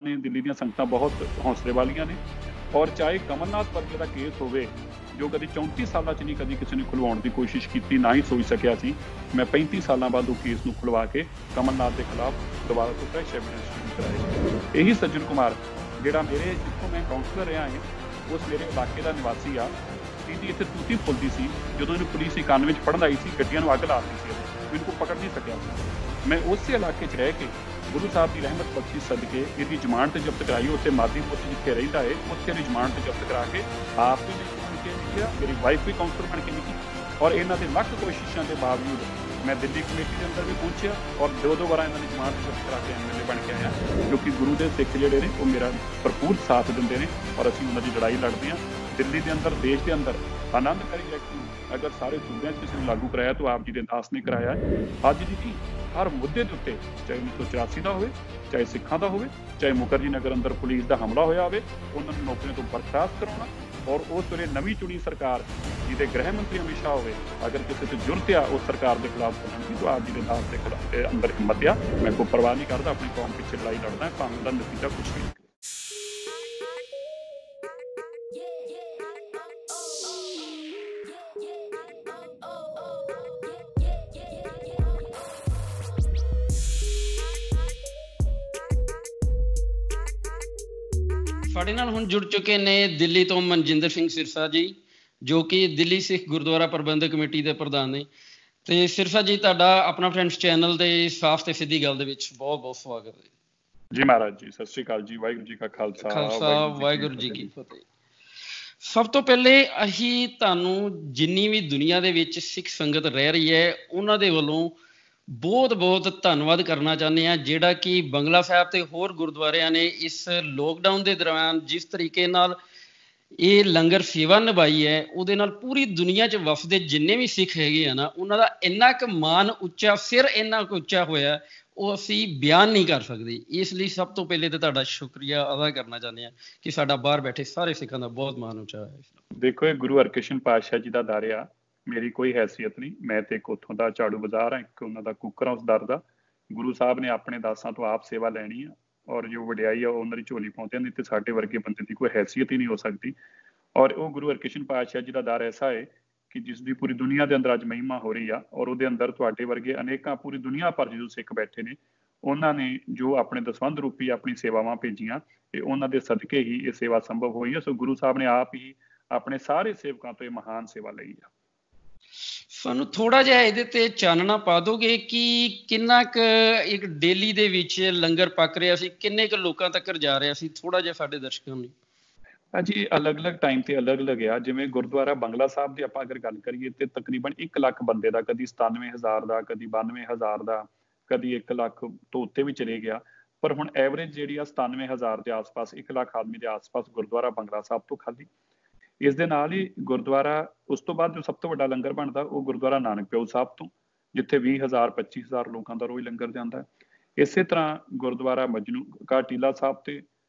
ने दिल्ली ਦੀਆਂ ਸੰਗਤਾਂ ਬਹੁਤ ਹੌਸਲੇ ਵਾਲੀਆਂ ਨੇ ਔਰ ਚਾਹੇ ਕਮਲਨਾਥ ਵਰਗੇ ਦਾ ਕੇਸ ਹੋਵੇ ਜੋ ਕਦੀ 34 ਸਾਲਾਂ 'ਚ ਨਹੀਂ ਕਦੀ ਕਿਸੇ ਨੇ ਖੁਲਵਾਉਣ ਦੀ ਕੋਸ਼ਿਸ਼ ਕੀਤੀ ਨਾ ਹੀ ਸੋਚ ਸਕਿਆ ਸੀ। ਮੈਂ 35 ਸਾਲਾਂ ਬਾਅਦ ਉਹ ਕੇਸ ਨੂੰ ਖੁਲਵਾ ਕੇ ਕਮਲਨਾਥ ਦੇ ਖਿਲਾਫ ਦੁਬਾਰਾ ਤੋਂ ਫਰੈਸ਼ ਐਵੀਡੈਂਸ ਸ਼ੁਰੂ ਕਰਾਇਆ। ਇਹੀ ਸੱਜਣ ਕੁਮਾਰ ਜਿਹੜਾ ਮੇਰੇ ਜਿੱਥੋਂ ਮੈਂ ਕਾਉਂਸਲਰ ਰਿਹਾ ਹਾਂ ਉਸ ਮੇਰੇ ਇਲਾਕੇ ਦਾ ਨਿਵਾਸੀ ਆ ਜਿਹਦੀ ਇੱਥੇ ਤੂਤੀ ਫੁੱਲਦੀ ਸੀ ਜਦੋਂ ਇਹਨੂੰ ਪੁਲਿਸ 91 ਵਿੱਚ ਫੜਨ ਆਈ ਸੀ, ਗੱਡੀਆਂ ਨੂੰ ਅੱਗ ਲਾ ਦਿੱਤੀ ਸੀ, ਮੈਨੂੰ ਕੋਈ ਪਕੜ ਨਹੀਂ ਸਕਿਆ ਸੀ। ਮੈਂ ਉਸੇ ਇਲਾਕੇ 'ਚ ਰਹਿ ਕੇ ਗੁਰੂ ਸਾਹਿਬ ਦੀ ਰਹਿਮਤ ਬਖਸ਼ੀ ਸਦਕੇ ਇਹਦੀ ਜ਼ਮਾਨਤ ਜ਼ਬਤ ਕਰਾਈ। ਉੱਥੇ ਮਾਦੀ ਪੁੱਤ ਜਿੱਥੇ ਰਹਿੰਦਾ ਹੈ ਉੱਥੇ ਦੀ ਜ਼ਮਾਨਤ ਜ਼ਬਤ ਕਰਾ ਕੇ ਆਪ ਵੀ ਬਣ ਕੇ ਨਿਕਲਿਆ, ਮੇਰੀ ਵਾਈਫ ਵੀ ਕਾਉਂਸਲਰ ਬਣ ਕੇ ਨਿਕਲੀ ਔਰ ਇਹਨਾਂ ਦੇ ਲੱਖ ਕੋਸ਼ਿਸ਼ਾਂ ਦੇ ਬਾਵਜੂਦ ਮੈਂ ਦਿੱਲੀ ਕਮੇਟੀ ਦੇ ਅੰਦਰ ਵੀ ਪਹੁੰਚਿਆ ਔਰ ਦੋ ਵਾਰ ਇਹਨਾਂ ਦੀ ਜ਼ਮਾਨਤ ਜ਼ਬਤ ਕਰਾ ਕੇ MLA ਬਣ ਕੇ ਆਇਆ ਕਿਉਂਕਿ ਗੁਰੂ ਦੇ ਸਿੱਖ ਜਿਹੜੇ ਨੇ ਉਹ ਮੇਰਾ ਭਰਪੂਰ ਸਾਥ ਦਿੰਦੇ ਨੇ ਔਰ ਅਸੀਂ ਉਹਨਾਂ ਦੀ ਲੜਾਈ ਲੜਦੇ ਹਾਂ। ਦਿੱਲੀ ਦੇ ਅੰਦਰ ਦੇਸ਼ ਦੇ ਅੰਦਰ ਆਨੰਦਕਾਰੀ ਐਕਟ ਨੂੰ ਅਗਰ ਸਾਰੇ ਸੂਬਿਆਂ 'ਚ ਕਿਸੇ ਨੂੰ ਲਾਗੂ ਕਰਾਇਆ ਤਾਂ ਆਪ ਜੀ ਦੇ ਦਾਸ ਨੇ ਕਰਾਇਆ ਹੈ। ਅੱਜ ਦੀ ਨਹੀਂ ਹਰ ਮੁੱਦੇ ਦੇ ਉੱਤੇ ਚਾਹੇ 1984 ਦਾ ਹੋਵੇ, ਚਾਹੇ ਸਿੱਖਾਂ ਦਾ ਹੋਵੇ, ਚਾਹੇ ਮੁਖਰਜੀ ਨਗਰ ਅੰਦਰ ਪੁਲਿਸ ਦਾ ਹਮਲਾ ਹੋਇਆ ਹੋਵੇ, ਉਹਨਾਂ ਨੂੰ ਨੌਕਰੀਆਂ ਤੋਂ ਬਰਖਾਸਤ ਕਰਾਉਣਾ ਔਰ ਉਸ ਵੇਲੇ ਨਵੀਂ ਚੁਣੀ ਸਰਕਾਰ ਜਿਹਦੇ ਗ੍ਰਹਿ ਮੰਤਰੀ ਅਮਿਤ ਸ਼ਾਹ ਹੋਵੇ ਅਗਰ ਕਿਸੇ ਤੇ ਜ਼ਰੂਰਤ ਆ ਉਸ ਸਰਕਾਰ ਦੇ ਖਿਲਾਫ ਕਰਨ ਦੀ ਤਾਂ ਆਪ ਜੀ ਦੇ ਦਾਸ ਦੇ ਖਿਲਾਫ ਅੰਦਰ ਹਿੰਮਤ ਆ। ਮੈਂ ਕੋਈ ਪਰਵਾਹ ਨਹੀਂ ਕਰਦਾ, ਆਪਣੀ ਕੌਮ ਪਿੱਛੇ ਲੜਾਈ ਲੜਦਾ ਭਾਵੇਂ ਦਾ ਨਤੀਜਾ ਕੁਛ ਵੀ ਨਿਕਲੇ। ਸਾਡੇ ਨਾਲ ਹੁਣ ਜੁੜ ਚੁੱਕੇ ਨੇ ਦਿੱਲੀ ਤੋਂ ਮਨਜਿੰਦਰ ਸਿੰਘ ਸਿਰਸਾ ਜੀ ਜੋ ਕਿ ਦਿੱਲੀ ਸਿੱਖ ਗੁਰਦੁਆਰਾ ਪ੍ਰਬੰਧਕ ਕਮੇਟੀ ਦੇ ਪ੍ਰਧਾਨ ਨੇ। ਤੇ ਸਿਰਸਾ ਜੀ ਤੁਹਾਡਾ ਆਪਣਾ ਫਰੈਂਡਸ ਚੈਨਲ ਦੇ ਸਾਫ਼ ਤੇ ਸਿੱਧੀ ਗੱਲ ਦੇ ਵਿੱਚ ਬਹੁਤ ਬਹੁਤ ਸਵਾਗਤ ਹੈ ਜੀ। ਮਹਾਰਾਜ ਜੀ ਸਤਿ ਸ਼੍ਰੀ ਅਕਾਲ ਜੀ। ਵਾਹਿਗੁਰੂ ਜੀ ਕਾ ਖਾਲਸਾ ਵਾਹਿਗੁਰੂ ਜੀ ਕੀ ਫਤਿਹ। ਸਭ ਤੋਂ ਪਹਿਲੇ ਅਸੀਂ ਤੁਹਾਨੂੰ ਜਿੰਨੀ ਵੀ ਦੁਨੀਆ ਦੇ ਵਿੱਚ ਸਿੱਖ ਸੰਗਤ ਰਹਿ ਰਹੀ ਹੈ ਉਹਨਾਂ ਦੇ ਵੱਲੋਂ ਬਹੁਤ ਬਹੁਤ ਧੰਨਵਾਦ ਕਰਨਾ ਚਾਹੁੰਦੇ ਹਾਂ ਜਿਹੜਾ ਕਿ ਬੰਗਲਾ ਸਾਹਿਬ ਤੇ ਹੋਰ ਗੁਰਦੁਆਰਿਆਂ ਨੇ ਇਸ ਲੋਕਡਾਊਨ ਦੇ ਦੌਰਾਨ ਜਿਸ ਤਰੀਕੇ ਨਾਲ ਇਹ ਲੰਗਰ ਸੇਵਾ ਨਿਭਾਈ ਹੈ ਉਹਦੇ ਨਾਲ ਪੂਰੀ ਦੁਨੀਆ 'ਚ ਵਸਦੇ ਜਿੰਨੇ ਵੀ ਸਿੱਖ ਹੈਗੇ ਆ ਨਾ ਉਹਨਾਂ ਦਾ ਇੰਨਾ ਕੁ ਮਾਣ ਉੱਚਾ ਸਿਰ ਇੰਨਾ ਕੁ ਉੱਚਾ ਹੋਇਆ ਉਹ ਅਸੀਂ ਬਿਆਨ ਨਹੀਂ ਕਰ ਸਕਦੇ। ਇਸ ਲਈ ਸਭ ਤੋਂ ਪਹਿਲੇ ਤਾਂ ਤੁਹਾਡਾ ਸ਼ੁਕਰੀਆ ਅਦਾ ਕਰਨਾ ਚਾਹੁੰਦੇ ਹਾਂ ਕਿ ਸਾਡਾ ਬਾਹਰ ਬੈਠੇ ਸਾਰੇ ਸਿੱਖਾਂ ਦਾ ਬਹੁਤ ਮਾਣ ਉੱਚਾ ਹੋਇਆ। ਦੇਖੋ ਇਹ ਗੁਰੂ ਹਰਕ੍ਰਿਸ਼ਨ ਪਾਤਸ਼ਾਹ ਜੀ ਦਾ ਦਰ ਆ, ਮੇਰੀ ਕੋਈ ਹੈਸੀਅਤ ਨਹੀਂ। ਮੈਂ ਤੇ ਇੱਕ ਉੱਥੋਂ ਦਾ ਝਾੜੂ ਬਾਜ਼ਾਰ ਹਾਂ, ਇੱਕ ਉਹਨਾਂ ਦਾ ਕੁੱਕਰ ਉਸ ਦਰ ਦਾ। ਗੁਰੂ ਸਾਹਿਬ ਨੇ ਆਪਣੇ ਦਾਸਾਂ ਤੋਂ ਆਪ ਸੇਵਾ ਲੈਣੀ ਆ ਔਰ ਜੋ ਵਡਿਆਈ ਆ ਉਹਨਾਂ ਦੀ ਝੋਲੀ ਪਾਉਂਦੇ ਨੇ ਤੇ ਸਾਡੇ ਵਰਗੇ ਬੰਦੇ ਦੀ ਕੋਈ ਹੈਸੀਅਤ ਹੀ ਨਹੀਂ ਹੋ ਸਕਦੀ। ਔਰ ਉਹ ਗੁਰੂ ਹਰਕ੍ਰਿਸ਼ਨ ਪਾਤਸ਼ਾਹ ਜੀ ਦਾ ਦਰ ਐਸਾ ਹੈ ਕਿ ਜਿਸ ਦੀ ਪੂਰੀ ਦੁਨੀਆ ਦੇ ਅੰਦਰ ਅੱਜ ਮਹਿਮਾ ਹੋ ਰਹੀ ਆ ਔਰ ਉਹਦੇ ਅੰਦਰ ਤੁਹਾਡੇ ਵਰਗੇ ਅਨੇਕਾਂ ਪੂਰੀ ਦੁਨੀਆ ਭਰ ਜਦੋਂ ਸਿੱਖ ਬੈਠੇ ਨੇ ਉਹਨਾਂ ਨੇ ਜੋ ਆਪਣੇ ਦਸਵੰਧ ਰੂਪੀ ਆਪਣੀ ਸੇਵਾਵਾਂ ਭੇਜੀਆਂ ਤੇ ਉਹਨਾਂ ਦੇ ਸਦਕੇ ਹੀ ਇਹ ਸੇਵਾ ਸੰਭਵ ਹੋਈ ਹੈ। ਸੋ ਗੁਰੂ ਸਾਹਿਬ ਨੇ ਆਪ ਹੀ ਆਪਣੇ ਸਾਰੇ ਸੇਵਕਾਂ ਤੋਂ ਇਹ ਮਹਾਨ ਸੇਵਾ ਲਈ ਆ। ਸਾਨੂੰ ਥੋੜਾ ਜਿਹਾ ਇਹਦੇ ਤੇ ਚਾਨਣਾ ਪਾ ਦੋਗੇ ਕਿ ਕਿੰਨਾ ਕੁ ਇੱਕ ਡੇਲੀ ਦੇ ਵਿੱਚ ਲੰਗਰ ਪੱਕ ਰਿਹਾ ਸੀ, ਕਿੰਨੇ ਕੁ ਲੋਕਾਂ ਤੱਕ ਜਾ ਰਿਹਾ ਸੀ, ਥੋੜਾ ਜਿਹਾ ਸਾਡੇ ਦਰਸ਼ਕਾਂ ਨੂੰ। ਜੀ ਅਲੱਗ-ਅਲੱਗ ਟਾਈਮ ਤੇ ਅਲੱਗ-ਅਲੱਗ ਆ। ਜਿਵੇਂ ਗੁਰਦੁਆਰਾ ਬੰਗਲਾ ਸਾਹਿਬ ਦੀ ਆਪਾਂ ਅਗਰ ਗੱਲ ਕਰੀਏ ਤੇ ਤਕਰੀਬਨ 1 ਲੱਖ ਬੰਦੇ ਦਾ, ਕਦੀ 97,000 ਦਾ, ਕਦੀ 92,000 ਦਾ, ਕਦੀ 1 ਲੱਖ ਤੋਂ ਉੱਤੇ ਵੀ ਚਲੇ ਗਿਆ। ਪਰ ਹੁਣ ਐਵਰੇਜ ਜਿਹੜੀ ਆ 97,000 ਦੇ ਆਸ-ਪਾਸ, 1 ਲੱਖ ਆਦਮੀ ਦੇ ਆਸ-ਪਾਸ ਗੁਰਦੁਆਰਾ ਬੰਗਲਾ ਸਾਹਿਬ ਤੋਂ ਖਾਲੀ। ਇਸ ਦੇ ਨਾਲ ਹੀ ਗੁਰਦੁਆਰਾ ਉਸ ਤੋਂ ਬਾਅਦ ਜੋ ਸਭ ਤੋਂ ਵੱਡਾ ਲੰਗਰ ਬਣਦਾ ਉਹ ਗੁਰਦੁਆਰਾ ਨਾਨਕ ਪਿਓ ਸਾਹਿਬ ਤੋਂ ਜਿੱਥੇ 20,000 25,000 ਲੋਕਾਂ ਦਾ ਰੋਜ਼ ਲੰਗਰ ਜਾਂਦਾ ਹੈ। ਇਸੇ ਤਰ੍ਹਾਂ ਗੁਰਦੁਆਰਾ ਮਜਨੂ ਕਾ ਟੀਲਾ ਸਾਹਿਬ ਤੇ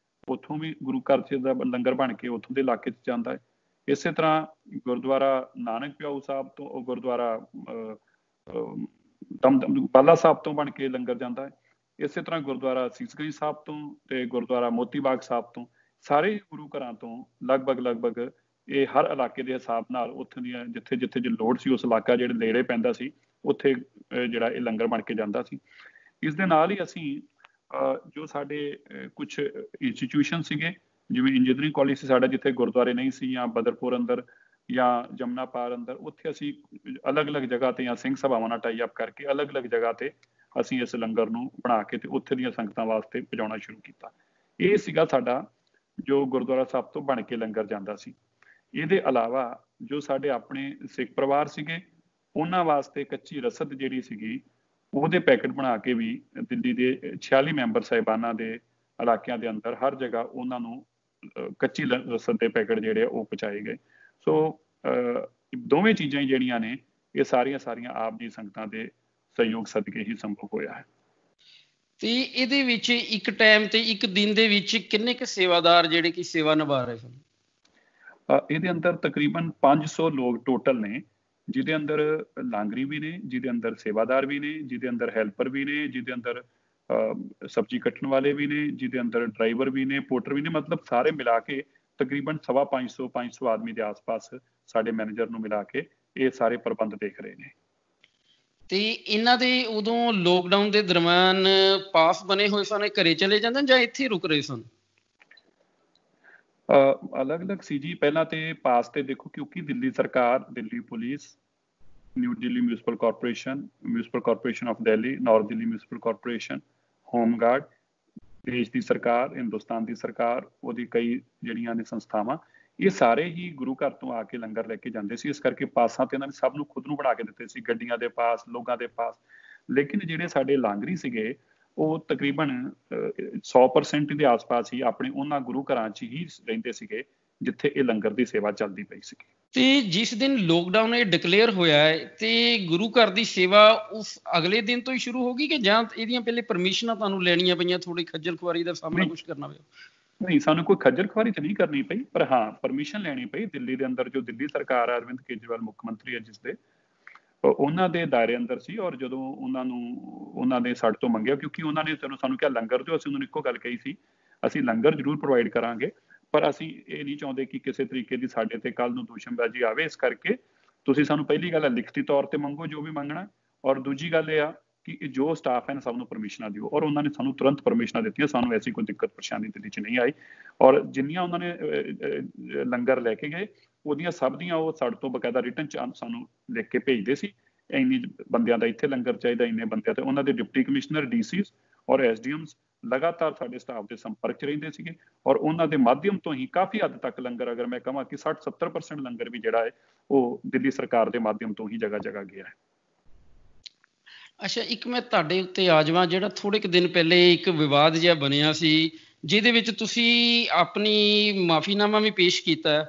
ਉੱਥੋਂ ਵੀ ਗੁਰੂ ਘਰ 'ਚ ਦਾ ਲੰਗਰ ਬਣ ਕੇ ਉੱਥੋਂ ਦੇ ਇਲਾਕੇ 'ਚ ਜਾਂਦਾ ਹੈ। ਇਸੇ ਤਰ੍ਹਾਂ ਗੁਰਦੁਆਰਾ ਨਾਨਕ ਪਿਓ ਸਾਹਿਬ ਤੋਂ ਉਹ ਗੁਰਦੁਆਰਾ ਬਾਲਾ ਸਾਹਿਬ ਤੋਂ ਬਣ ਕੇ ਲੰਗਰ ਜਾਂਦਾ ਹੈ। ਇਸੇ ਤਰ੍ਹਾਂ ਗੁਰਦੁਆਰਾ ਸੀਸਗੰਜ ਸਾਹਿਬ ਤੋਂ ਤੇ ਗੁਰਦੁਆਰਾ ਮੋਤੀ ਬਾਗ ਸਾਹਿਬ ਤੋਂ ਸਾਰੇ ਗੁਰੂ ਘਰਾਂ ਤੋਂ ਲਗਭਗ ਇਹ ਹਰ ਇਲਾਕੇ ਦੇ ਹਿਸਾਬ ਨਾਲ ਉੱਥੋਂ ਦੀਆਂ ਜਿੱਥੇ ਜਿੱਥੇ ਜੋ ਲੋੜ ਸੀ ਉਸ ਇਲਾਕਾ ਜਿਹੜੇ ਨੇੜੇ ਪੈਂਦਾ ਸੀ ਉੱਥੇ ਜਿਹੜਾ ਇਹ ਲੰਗਰ ਬਣ ਕੇ ਜਾਂਦਾ ਸੀ। ਇਸ ਦੇ ਨਾਲ ਹੀ ਅਸੀਂ ਜੋ ਸਾਡੇ ਕੁਛ ਇੰਸਟੀਟਿਊਸ਼ਨ ਸੀਗੇ ਜਿਵੇਂ ਇੰਜੀਨੀਅਰਿੰਗ ਕਾਲਜ ਸੀ ਸਾਡਾ ਜਿੱਥੇ ਗੁਰਦੁਆਰੇ ਨਹੀਂ ਸੀ ਜਾਂ ਬਦਰਪੁਰ ਅੰਦਰ ਜਾਂ ਜਮਨਾ ਪਾਰ ਅੰਦਰ ਉੱਥੇ ਅਸੀਂ ਅਲੱਗ-ਅਲੱਗ ਜਗ੍ਹਾ ਤੇ ਜਾਂ ਸਿੰਘ ਸਭਾਵਾਂ ਨਾਲ ਟਾਈ ਅਪ ਕਰਕੇ ਅਲੱਗ-ਅਲੱਗ ਜਗ੍ਹਾ ਤੇ ਅਸੀਂ ਇਸ ਲੰਗਰ ਨੂੰ ਬਣਾ ਕੇ ਤੇ ਉੱਥੇ ਦੀਆਂ ਸੰਗਤਾਂ ਵਾਸਤੇ ਪਹੁੰਚਾਉਣਾ ਸ਼ੁਰੂ ਕੀਤਾ। ਇਹ ਸੀਗਾ ਸਾਡਾ ਜੋ ਗੁਰਦੁਆਰਾ ਸਾਹਿਬ ਤੋਂ ਬਣ ਕੇ ਲੰਗਰ ਜਾਂਦਾ ਸੀ। ਇਹਦੇ ਇਲਾਵਾ ਜੋ ਸਾਡੇ ਆਪਣੇ ਸਿੱਖ ਪਰਿਵਾਰ ਸੀਗੇ ਉਹਨਾਂ ਵਾਸਤੇ ਕੱਚੀ ਰਸਦ ਜਿਹੜੀ ਸੀਗੀ ਉਹਦੇ ਪੈਕਟ ਬਣਾ ਕੇ ਵੀ ਦਿੱਲੀ ਦੇ 46 ਮੈਂਬਰ ਸਾਹਿਬਾਨਾਂ ਦੇ ਇਲਾਕਿਆਂ ਦੇ ਅੰਦਰ ਹਰ ਜਗ੍ਹਾ ਉਹਨਾਂ ਨੂੰ ਕੱਚੀ ਰਸਦ ਦੇ ਪੈਕਟ ਜਿਹੜੇ ਉਹ ਪਹੁੰਚਾਏ ਗਏ। ਸੋ ਦੋਵੇਂ ਚੀਜ਼ਾਂ ਜਿਹੜੀਆਂ ਨੇ ਇਹ ਸਾਰੀਆਂ ਆਪ ਦੀ ਸੰਗਤਾਂ ਦੇ ਸਹਿਯੋਗ ਸਦਕੇ ਹੀ ਸੰਭਵ ਹੋਇਆ ਹੈ। ਤੇ ਇਹਦੇ ਵਿੱਚ ਇੱਕ ਟਾਈਮ ਤੇ ਇੱਕ ਦਿਨ ਦੇ ਵਿੱਚ ਕਿੰਨੇ ਕੁ ਸੇਵਾਦਾਰ ਜਿਹੜੇ ਕਿ ਸੇਵਾ ਨਿਭਾ ਰਹੇ ਸਨ? ਇਹਦੇ ਅੰਦਰ ਤਕਰੀਬਨ 500 ਲੋਕ ਟੋਟਲ ਨੇ ਜਿਹਦੇ ਅੰਦਰ ਲਾਂਗਰੀ ਵੀ ਨੇ, ਜਿਹਦੇ ਅੰਦਰ ਸੇਵਾਦਾਰ ਵੀ ਨੇ, ਜਿਹਦੇ ਅੰਦਰ ਹੈਲਪਰ ਵੀ ਨੇ, ਜਿਹਦੇ ਅੰਦਰ ਸਬਜ਼ੀ ਕੱਟਣ ਵਾਲੇ ਵੀ ਨੇ, ਜਿਹਦੇ ਅੰਦਰ ਡਰਾਈਵਰ ਵੀ ਨੇ, ਪੋਰਟਰ ਵੀ ਨੇ, ਮਤਲਬ ਸਾਰੇ ਮਿਲਾ ਕੇ ਤਕਰੀਬਨ 550 ਆਦਮੀ ਦੇ ਆਸ-ਪਾਸ ਸਾਡੇ ਮੈਨੇਜਰ ਨੂੰ ਮਿਲਾ ਕੇ ਇਹ ਸਾਰੇ ਪ੍ਰਬੰਧ ਦੇਖ ਰਹੇ ਨੇ। ਤੇ ਇਹਨਾਂ ਦੇ ਉਦੋਂ ਲੋਕਡਾਊਨ ਦੇ ਦਰਮਿਆਨ ਪਾਸ ਬਣੇ ਹੋਏ ਸਨ, ਘਰੇ ਚਲੇ ਜਾਂਦੇ ਜਾਂ ਇੱਥੇ ਰੁਕ ਰਹੇ ਸਨ? ਅਲੱਗ-ਅਲੱਗ ਸੀ ਜੀ। ਪਹਿਲਾਂ ਤੇ ਪਾਸ ਤੇ ਦੇਖੋ, ਕਿਉਂਕਿ ਦਿੱਲੀ ਸਰਕਾਰ, Delhi police, new Delhi municipal corporation of Delhi, north Delhi municipal corporation, home guard, ਦੇਸ਼ ਦੀ ਸਰਕਾਰ, ਹਿੰਦੁਸਤਾਨ ਦੀ ਸਰਕਾਰ, ਉਹਦੀ ਕਈ ਜਿਹੜੀਆਂ ਨੇ ਸੰਸਥਾਵਾਂ, ਇਹ ਸਾਰੇ ਹੀ ਗੁਰੂ ਘਰ ਤੋਂ ਆ ਕੇ ਲੰਗਰ ਲੈ ਕੇ ਜਾਂਦੇ ਸੀ। ਇਸ ਕਰਕੇ ਪਾਸਾਂ ਤੇ ਇਹਨਾਂ ਨੇ ਸਭ ਨੂੰ ਖੁਦ ਨੂੰ ਬਣਾ ਕੇ ਦਿੱਤੇ ਸੀ, ਗੱਡੀਆਂ ਦੇ ਪਾਸ, ਲੋਕਾਂ ਦੇ ਪਾਸ। ਲੇਕਿਨ ਜਿਹੜੇ ਸਾਡੇ ਲਾਂਗਰੀ ਸੀਗੇ ਉਹ ਤਕਰੀਬਨ 100% ਦੇ ਆਸ-ਪਾਸ ਹੀ ਆਪਣੇ ਉਹਨਾਂ ਗੁਰੂ ਘਰਾਂ 'ਚ ਹੀ ਰਹਿੰਦੇ ਸੀਗੇ ਜਿੱਥੇ ਇਹ ਲੰਗਰ ਦੀ ਸੇਵਾ ਚੱਲਦੀ ਪਈ ਸੀਗੀ। ਤੇ ਜਿਸ ਦਿਨ ਲੋਕਡਾਊਨ ਇਹ ਡਿਕਲੇਅਰ ਹੋਇਆ ਹੈ ਤੇ ਗੁਰੂ ਘਰ ਦੀ ਸੇਵਾ ਉਸ ਅਗਲੇ ਦਿਨ ਤੋਂ ਹੀ ਸ਼ੁਰੂ ਹੋ ਗਈ ਕਿ ਜਾਂ ਇਹਦੀਆਂ ਪਹਿਲੇ ਪਰਮਿਸ਼ਨਾਂ ਤੁਹਾਨੂੰ ਲੈਣੀਆਂ ਪਈਆਂ, ਥੋੜੀ ਖੱਜਲ ਖੁਆਰੀ ਦਾ ਸਾਹਮਣਾ ਕੁਝ ਕਰਨਾ ਪਿਆ? ਨਹੀਂ, ਸਾਨੂੰ ਕੋਈ ਖੱਜਲ ਖੁਆਰੀ ਤਾਂ ਨਹੀਂ ਕਰਨੀ ਪਈ, ਪਰ ਹਾਂ ਪਰਮਿਸ਼ਨ ਲੈਣੀ ਪਈ। ਦਿੱਲੀ ਦੇ ਅੰਦਰ ਜੋ ਦਿੱਲੀ ਸਰਕਾਰ ਆ, ਅਰਵਿੰਦ ਕੇਜਰੀਵਾਲ ਮੁੱਖ ਮੰਤਰੀ ਹੈ ਜਿਸ ਦੇ, ਉਹਨਾਂ ਦੇ ਦਾਇਰੇ ਅੰਦਰ ਸੀ। ਔਰ ਜਦੋਂ ਉਹਨਾਂ ਨੇ ਸਾਡੇ ਤੋਂ ਮੰਗਿਆ, ਕਿਉਂਕਿ ਉਹਨਾਂ ਨੇ ਸਾਨੂੰ ਕਿਹਾ ਲੰਗਰ ਦਿਓ, ਅਸੀਂ ਉਹਨਾਂ ਨੂੰ ਇੱਕੋ ਗੱਲ ਕਹੀ ਸੀ, ਅਸੀਂ ਲੰਗਰ ਜ਼ਰੂਰ ਪ੍ਰੋਵਾਈਡ ਕਰਾਂਗੇ, ਪਰ ਅਸੀਂ ਇਹ ਨਹੀਂ ਚਾਹੁੰਦੇ ਕਿ ਕਿਸੇ ਤਰੀਕੇ ਦੀ ਸਾਡੇ ਤੇ ਕੱਲ੍ਹ ਨੂੰ ਦੂਸ਼ਣਬਾਜ਼ੀ ਆਵੇ। ਇਸ ਕਰਕੇ ਤੁਸੀਂ ਸਾਨੂੰ ਪਹਿਲੀ ਗੱਲ ਹੈ ਲਿਖਤੀ ਤੌਰ ਤੇ ਮੰਗੋ ਜੋ ਵੀ ਮੰਗਣਾ, ਔਰ ਦੂਜੀ ਗੱਲ ਇਹ ਆ ਕਿ ਜੋ ਸਟਾਫ ਹੈ ਸਭ ਨੂੰ ਪਰਮਿਸ਼ਨਾਂ ਦਿਓ। ਔਰ ਉਹਨਾਂ ਨੇ ਸਾਨੂੰ ਤੁਰੰਤ ਪਰਮਿਸ਼ਨਾਂ ਦਿੱਤੀਆਂ, ਸਾਨੂੰ ਐਸੀ ਕੋਈ ਦਿੱਕਤ ਪਰੇਸ਼ਾਨੀ ਦਿੱਲੀ 'ਚ ਨਹੀਂ ਆਈ। ਔਰ ਜਿੰਨੀਆਂ ਉਹਨਾਂ ਨੇ ਲੰਗਰ ਲੈ ਕੇ ਗਏ ਉਹਦੀਆਂ ਸਭ ਦੀਆਂ ਉਹ ਸਾਡੇ ਤੋਂ ਬਕਾਇਦਾ ਰਿਟਨ 'ਚ ਸਾਨੂੰ ਲਿਖ ਕੇ ਭੇਜਦੇ ਸੀ, ਇੰਨੇ ਬੰਦਿਆਂ ਦਾ ਇੱਥੇ ਲੰਗਰ ਚਾਹੀਦਾ, ਇੰਨੇ ਬੰਦਿਆਂ ਤੇ। ਉਹਨਾਂ ਦੇ ਡਿਪਟੀ ਕਮਿਸ਼ਨਰ, ਡੀਸੀਜ਼ ਔਰ ਐਸਡੀਐਮਸ ਲਗਾਤਾਰ ਸਾਡੇ ਸਟਾਫ ਦੇ ਸੰਪਰਕ 'ਚ ਰਹਿੰਦੇ ਸੀਗੇ, ਔਰ ਉਹਨਾਂ ਦੇ ਮਾਧਿਅਮ ਤੋਂ ਹੀ ਕਾਫੀ ਹੱਦ ਤੱਕ ਲੰਗਰ, ਅਗਰ ਮੈਂ ਕਹਾਂ ਕਿ 60-70% ਲੰਗਰ ਵੀ ਜਿਹੜਾ ਹੈ ਉਹ ਦਿੱਲੀ ਸਰਕਾਰ ਦੇ ਮਾਧਿਅਮ ਤੋਂ ਹੀ ਜਗ੍ਹਾ ਗਿਆ ਹੈ। ਅੱਛਾ, ਇੱਕ ਮੈਂ ਤੁਹਾਡੇ ਉੱਤੇ ਆ ਜਾਵਾਂ, ਜਿਹੜਾ ਥੋੜੇ ਕੁ ਦਿਨ ਪਹਿਲੇ ਇੱਕ ਵਿਵਾਦ ਜਿਹਾ ਬਣਿਆ ਸੀ ਜਿਹਦੇ ਵਿੱਚ ਤੁਸੀਂ ਆਪਣੀ ਮਾਫੀਨਾਮਾ ਵੀ ਪੇਸ਼ ਕੀਤਾ,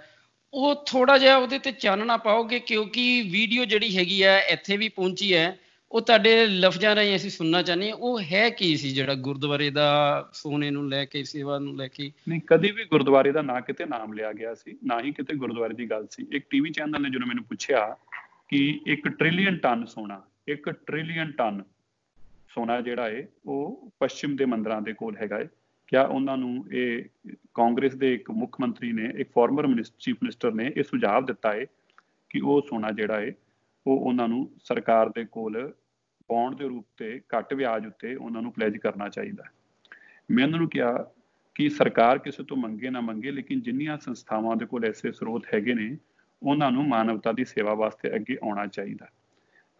ਉਹ ਥੋੜਾ ਜਿਹਾ ਉਹਦੇ ਤੇ ਚਾਨਣਾ ਪਾਓਗੇ? ਕਿਉਂਕਿ ਵੀਡੀਓ ਜਿਹੜੀ ਹੈਗੀ ਹੈ ਇੱਥੇ ਵੀ ਪਹੁੰਚੀ ਹੈ, ਉਹ ਤੁਹਾਡੇ ਲਫ਼ਜ਼ਾਂ ਰਾਹੀਂ ਅਸੀਂ ਸੁਣਨਾ ਚਾਹੁੰਦੇ ਹਾਂ। ਉਹ ਹੈ ਕੀ ਸੀ ਜਿਹੜਾ ਗੁਰਦੁਆਰੇ ਦਾ ਸੋਨੇ ਨੂੰ ਲੈ ਕੇ, ਸੇਵਾ ਨੂੰ ਲੈ ਕੇ? ਨਹੀਂ, ਕਦੇ ਵੀ ਗੁਰਦੁਆਰੇ ਦਾ ਨਾ ਕਿਤੇ ਨਾਮ ਲਿਆ ਗਿਆ ਸੀ, ਨਾ ਹੀ ਕਿਤੇ ਗੁਰਦੁਆਰੇ ਦੀ ਗੱਲ ਸੀ। ਇੱਕ ਟੀਵੀ ਚੈਨਲ ਨੇ ਜਦੋਂ ਮੈਨੂੰ ਪੁੱਛਿਆ ਕਿ 1 ਟ੍ਰਿਲੀਅਨ ਟਨ ਸੋਨਾ, 1 ਟ੍ਰਿਲੀਅਨ ਟਨ ਸੋਨਾ ਜਿਹੜਾ ਹੈ ਉਹ ਪੱਛਮ ਦੇ ਮੰਦਿਰਾਂ ਦੇ ਕੋਲ ਹੈਗਾ ਹੈ, ਕਿਆ ਉਹਨਾਂ ਨੂੰ ਇਹ ਕਾਂਗਰਸ ਦੇ ਇੱਕ ਮੁੱਖ ਮੰਤਰੀ ਨੇ, ਇੱਕ ਫਾਰਮਰ ਚੀਫ ਮਿਨਿਸਟਰ ਨੇ ਇਹ ਸੁਝਾਅ ਦਿੱਤਾ ਹੈ ਕਿ ਉਹ ਸੋਨਾ ਜਿਹੜਾ ਹੈ ਉਹ ਉਹਨਾਂ ਨੂੰ ਸਰਕਾਰ ਦੇ ਕੋਲ ਬੌਂਡ ਦੇ ਰੂਪ ਤੇ ਘੱਟ ਵਿਆਜ ਉੱਤੇ ਉਹਨਾਂ ਨੂੰ ਪਲੇਜ ਕਰਨਾ ਚਾਹੀਦਾ। ਮੈਂ ਉਹਨਾਂ ਨੂੰ ਕਿਹਾ ਕਿ ਸਰਕਾਰ ਕਿਸੇ ਤੋਂ ਮੰਗੇ ਨਾ ਮੰਗੇ, ਲੇਕਿਨ ਜਿੰਨੀਆਂ ਸੰਸਥਾਵਾਂ ਦੇ ਕੋਲ ਐਸੇ ਸਰੋਤ ਹੈਗੇ ਨੇ ਉਹਨਾਂ ਨੂੰ ਮਾਨਵਤਾ ਦੀ ਸੇਵਾ ਵਾਸਤੇ ਅੱਗੇ ਆਉਣਾ ਚਾਹੀਦਾ।